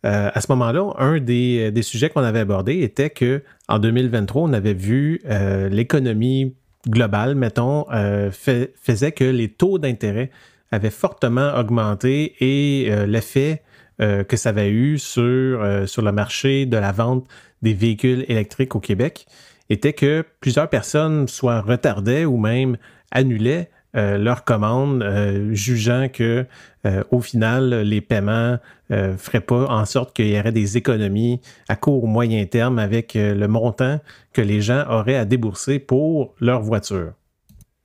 Speaker 14: À ce moment-là, un des sujets qu'on avait abordé était que en 2023, on avait vu l'économie globale, mettons, faisait que les taux d'intérêt avaient fortement augmenté et l'effet que ça avait eu sur le marché de la vente des véhicules électriques au Québec était que plusieurs personnes soit retardaient ou même annulaient leurs commandes, jugeant que au final, les paiements feraient pas en sorte qu'il y aurait des économies à court ou moyen terme avec le montant que les gens auraient à débourser pour leur voiture.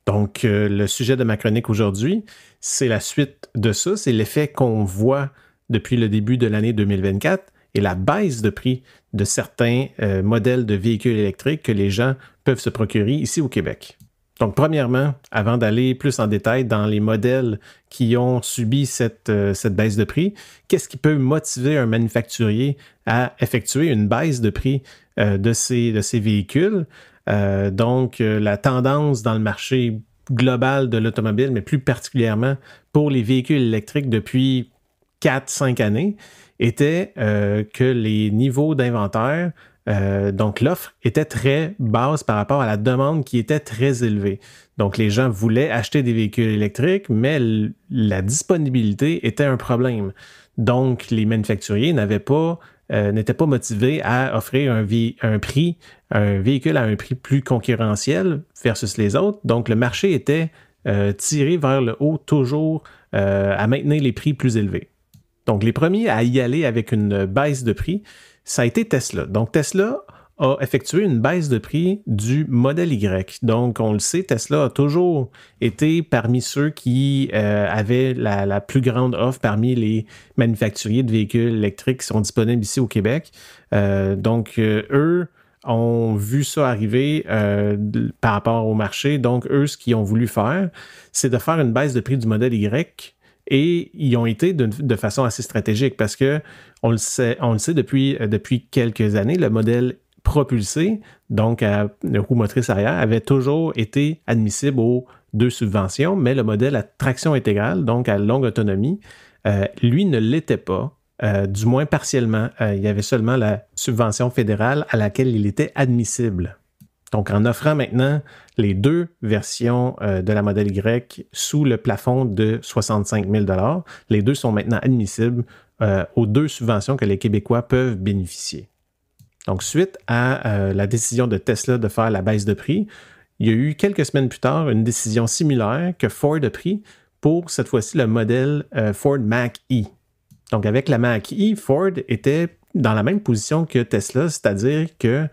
Speaker 14: Donc, le sujet de ma chronique aujourd'hui, c'est la suite de ça, c'est l'effet qu'on voit depuis le début de l'année 2024 et la baisse de prix de certains modèles de véhicules électriques que les gens peuvent se procurer ici au Québec. Donc, premièrement, avant d'aller plus en détail dans les modèles qui ont subi cette baisse de prix, qu'est-ce qui peut motiver un manufacturier à effectuer une baisse de prix de ces véhicules? Donc, la tendance dans le marché global de l'automobile, mais plus particulièrement pour les véhicules électriques depuis 4-5 années, était que les niveaux d'inventaire, donc l'offre était très basse par rapport à la demande qui était très élevée. Donc les gens voulaient acheter des véhicules électriques, mais la disponibilité était un problème. Donc les manufacturiers n'étaient pas motivés à offrir un véhicule à un prix plus concurrentiel versus les autres. Donc le marché était tiré vers le haut toujours à maintenir les prix plus élevés. Donc, les premiers à y aller avec une baisse de prix, ça a été Tesla. Donc, Tesla a effectué une baisse de prix du modèle Y. Donc, on le sait, Tesla a toujours été parmi ceux qui avaient la plus grande offre parmi les manufacturiers de véhicules électriques qui sont disponibles ici au Québec. Donc, eux ont vu ça arriver par rapport au marché. Donc, eux, ce qu'ils ont voulu faire, c'est de faire une baisse de prix du modèle Y. Et ils ont été de façon assez stratégique parce que on le sait depuis quelques années, le modèle propulsé, donc à roue motrice arrière, avait toujours été admissible aux 2 subventions, mais le modèle à traction intégrale, donc à longue autonomie, lui ne l'était pas, du moins partiellement. Il y avait seulement la subvention fédérale à laquelle il était admissible. Donc, en offrant maintenant les 2 versions de la Modèle Y sous le plafond de 65 000 $, les 2 sont maintenant admissibles aux 2 subventions que les Québécois peuvent bénéficier. Donc, suite à la décision de Tesla de faire la baisse de prix, il y a eu quelques semaines plus tard une décision similaire que Ford a prise pour cette fois-ci le modèle Ford Mach-E. Donc, avec la Mach-E, Ford était dans la même position que Tesla, c'est-à-dire que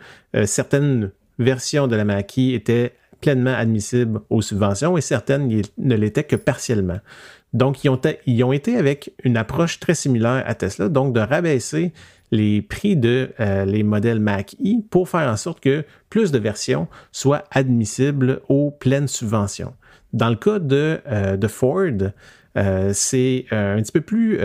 Speaker 14: certaines versions de la Mach-E étaient pleinement admissibles aux subventions et certaines ne l'étaient que partiellement. Donc, ils ont été avec une approche très similaire à Tesla, donc de rabaisser les prix de les modèles Mach-E pour faire en sorte que plus de versions soient admissibles aux pleines subventions. Dans le cas de Ford, c'est un petit peu plus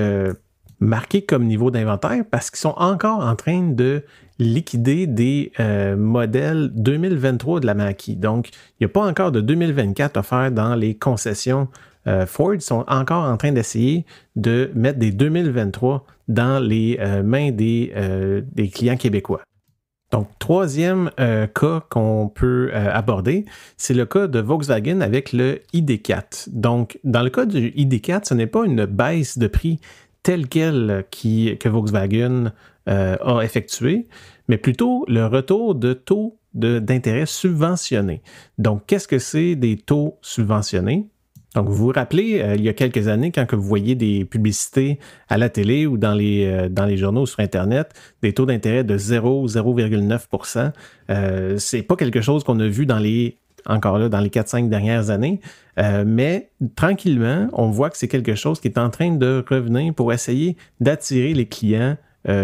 Speaker 14: marqué comme niveau d'inventaire parce qu'ils sont encore en train de liquider des modèles 2023 de la Mach-E. Donc, il n'y a pas encore de 2024 offert dans les concessions Ford. Ils sont encore en train d'essayer de mettre des 2023 dans les mains des clients québécois. Donc, troisième cas qu'on peut aborder, c'est le cas de Volkswagen avec le ID4. Donc, dans le cas du ID4, ce n'est pas une baisse de prix telle quelle que Volkswagen a effectué, mais plutôt le retour de taux d'intérêt subventionnés. Donc, qu'est-ce que c'est des taux subventionnés? Donc, vous vous rappelez, il y a quelques années, quand vous voyez des publicités à la télé ou dans les journaux ou sur Internet, des taux d'intérêt de 0,9%, c'est pas quelque chose qu'on a vu dans les 4-5 dernières années, mais tranquillement, on voit que c'est quelque chose qui est en train de revenir pour essayer d'attirer les clients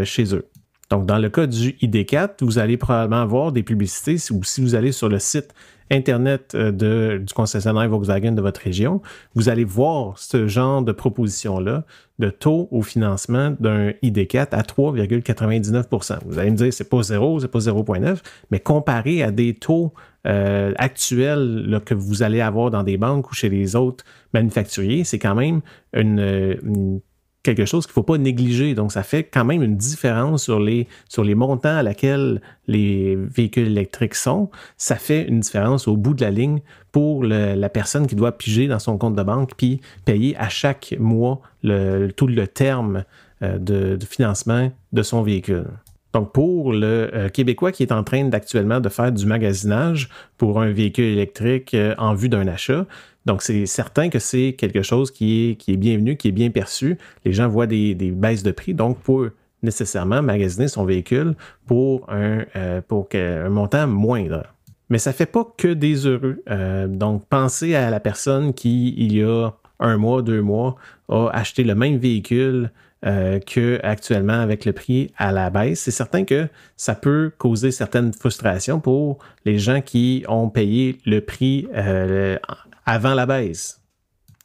Speaker 14: chez eux. Donc, dans le cas du ID4, vous allez probablement avoir des publicités, ou si vous allez sur le site Internet du concessionnaire Volkswagen de votre région, vous allez voir ce genre de proposition-là de taux au financement d'un ID4 à 3,99%. Vous allez me dire, c'est pas 0, c'est pas 0,9, mais comparé à des taux actuels là, que vous allez avoir dans des banques ou chez les autres manufacturiers, c'est quand même quelque chose qu'il ne faut pas négliger. Donc, ça fait quand même une différence sur les montants à laquelle les véhicules électriques sont. Ça fait une différence au bout de la ligne pour la personne qui doit piger dans son compte de banque puis payer à chaque mois tout le terme de financement de son véhicule. Donc, pour le Québécois qui est en train actuellement de faire du magasinage pour un véhicule électrique en vue d'un achat, donc c'est certain que c'est quelque chose qui est bienvenu, qui est bien perçu. Les gens voient des baisses de prix, donc pour nécessairement magasiner son véhicule pour un montant moindre. Mais ça ne fait pas que des heureux. Donc, pensez à la personne qui, il y a 1 mois, 2 mois, a acheté le même véhicule qu'actuellement avec le prix à la baisse. C'est certain que ça peut causer certaines frustrations pour les gens qui ont payé le prix avant la baisse.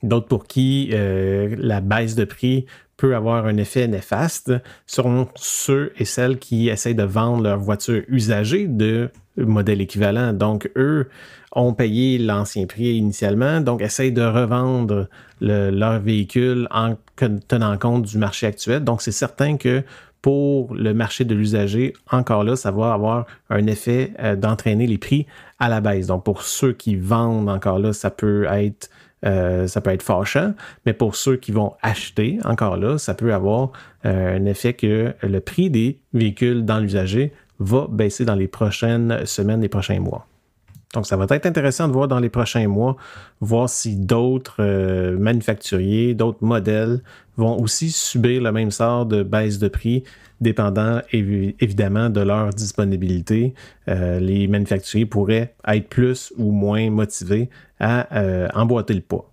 Speaker 14: D'autres pour qui la baisse de prix peut avoir un effet néfaste sont ceux et celles qui essayent de vendre leur voiture usagée de modèle équivalent. Donc, eux ont payé l'ancien prix initialement, donc essayent de revendre leur véhicule en tenant compte du marché actuel. Donc, c'est certain que pour le marché de l'usager, encore là, ça va avoir un effet d'entraîner les prix à la baisse. Donc, pour ceux qui vendent, encore là, ça peut être fâchant, mais pour ceux qui vont acheter, encore là, ça peut avoir un effet que le prix des véhicules dans l'usager va baisser dans les prochaines semaines, les prochains mois. Donc, ça va être intéressant de voir dans les prochains mois, voir si d'autres manufacturiers, d'autres modèles vont aussi subir le même sort de baisse de prix, dépendant évidemment de leur disponibilité. Les manufacturiers pourraient être plus ou moins motivés à emboîter le pas.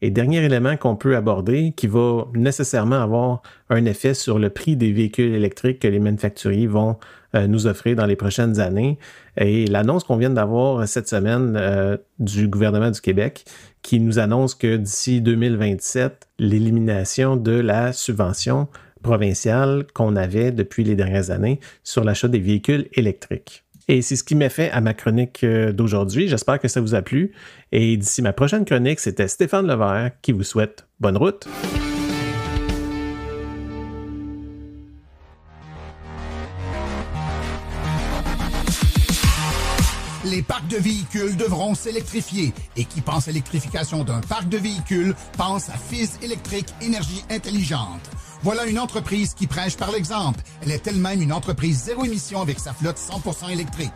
Speaker 14: Et dernier élément qu'on peut aborder, qui va nécessairement avoir un effet sur le prix des véhicules électriques que les manufacturiers vont nous offrir dans les prochaines années, et l'annonce qu'on vient d'avoir cette semaine du gouvernement du Québec, qui nous annonce que d'ici 2027, l'élimination de la subvention provinciale qu'on avait depuis les dernières années sur l'achat des véhicules électriques. Et c'est ce qui m'a fait à ma chronique d'aujourd'hui. J'espère que ça vous a plu. Et d'ici ma prochaine chronique, c'était Stéphane Levert qui vous souhaite bonne route.
Speaker 15: Les parcs de véhicules devront s'électrifier. Et qui pense électrification d'un parc de véhicules pense à Fizz Électrique Énergie Intelligente. Voilà une entreprise qui prêche par l'exemple. Elle est elle-même une entreprise zéro émission avec sa flotte 100% électrique.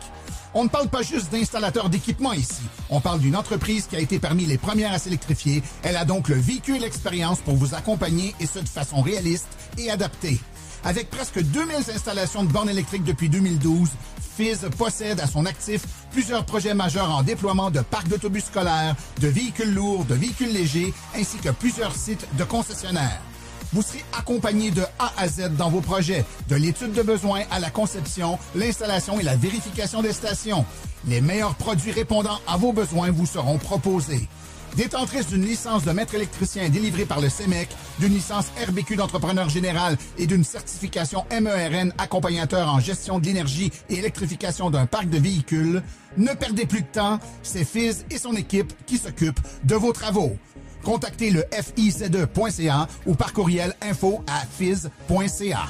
Speaker 15: On ne parle pas juste d'installateurs d'équipements ici. On parle d'une entreprise qui a été parmi les premières à s'électrifier. Elle a donc le véhicule expérience pour vous accompagner et ce de façon réaliste et adaptée. Avec presque 2000 installations de bornes électriques depuis 2012, Fizz possède à son actif plusieurs projets majeurs en déploiement de parcs d'autobus scolaires, de véhicules lourds, de véhicules légers, ainsi que plusieurs sites de concessionnaires. Vous serez accompagné de A à Z dans vos projets, de l'étude de besoins à la conception, l'installation et la vérification des stations. Les meilleurs produits répondant à vos besoins vous seront proposés. Détentrice d'une licence de maître électricien délivrée par le CEMEC, d'une licence RBQ d'entrepreneur général et d'une certification MERN accompagnateur en gestion de l'énergie et électrification d'un parc de véhicules, ne perdez plus de temps, c'est Fizz et son équipe qui s'occupent de vos travaux. Contactez le FIZE.ca ou par courriel info@fizz.ca.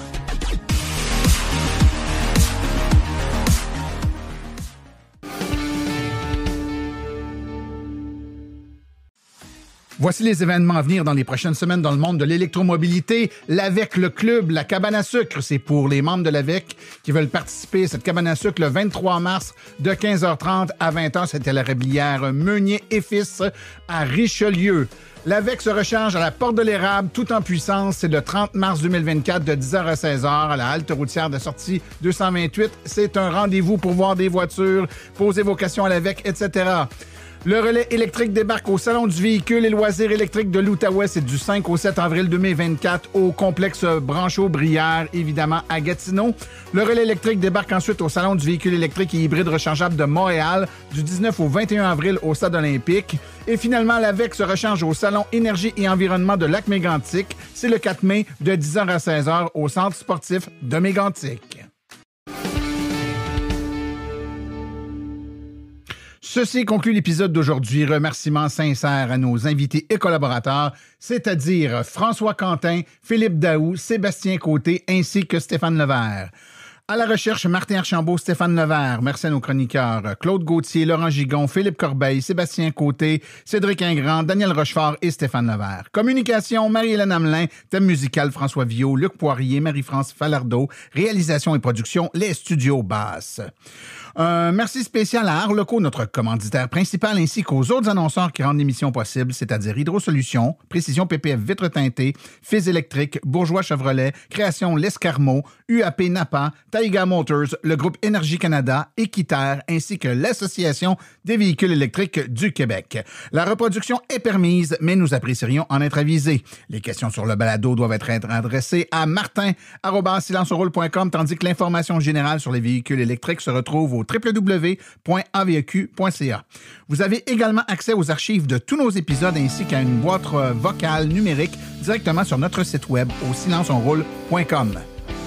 Speaker 3: Voici les événements à venir dans les prochaines semaines dans le monde de l'électromobilité. L'AVEC, le club, la cabane à sucre, c'est pour les membres de l'AVEC qui veulent participer à cette cabane à sucre le 23 mars de 15h30 à 20h. C'était la Réblière Meunier et Fils à Richelieu. L'AVEC se recharge à la Porte de l'Érable, tout en puissance. C'est le 30 mars 2024 de 10h à 16h à la halte routière de sortie 228. C'est un rendez-vous pour voir des voitures, poser vos questions à l'AVEC, etc. Le relais électrique débarque au Salon du véhicule et loisirs électriques de l'Outaouais. C'est du 5 au 7 avril 2024 au complexe Branchot-Brière, évidemment, à Gatineau. Le relais électrique débarque ensuite au Salon du véhicule électrique et hybride rechargeable de Montréal du 19 au 21 avril au Stade olympique. Et finalement, l'AVEC se recharge au Salon Énergie et Environnement de Lac-Mégantic. C'est le 4 mai de 10h à 16h au Centre sportif de Mégantic. Ceci conclut l'épisode d'aujourd'hui. Remerciements sincères à nos invités et collaborateurs, c'est-à-dire François Quentin, Philippe Daou, Sébastien Côté ainsi que Stéphane Levert. À la recherche, Martin Archambault, Stéphane Levert. Merci à nos chroniqueurs Claude Gauthier, Laurent Gigon, Philippe Corbeil, Sébastien Côté, Cédric Ingrand, Daniel Rochefort et Stéphane Levert. Communication, Marie-Hélène Hamelin. Thème musical, François Viau, Luc Poirier, Marie-France Falardeau. Réalisation et production, les studios Basses. Un merci spécial à Arleco, notre commanditaire principal, ainsi qu'aux autres annonceurs qui rendent l'émission possible, c'est-à-dire Hydro-Solutions, Précision PPF Vitres teintées, Fizz Électrique, Bourgeois Chevrolet, Création L'Escarmot, UAP Napa, Taiga Motors, le groupe Énergie Canada, Équiterre, ainsi que l'Association des véhicules électriques du Québec. La reproduction est permise, mais nous apprécierions en être avisés. Les questions sur le balado doivent être adressées à martin@silenceauroule.com, tandis que l'information générale sur les véhicules électriques se retrouve au www.aveq.ca. Vous avez également accès aux archives de tous nos épisodes ainsi qu'à une boîte vocale numérique directement sur notre site web au silenceonroule.com.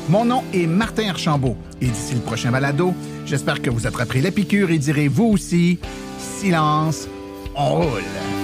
Speaker 3: Mon nom est Martin Archambault et d'ici le prochain balado, j'espère que vous attraperez la piqûre et direz vous aussi, silence, on roule.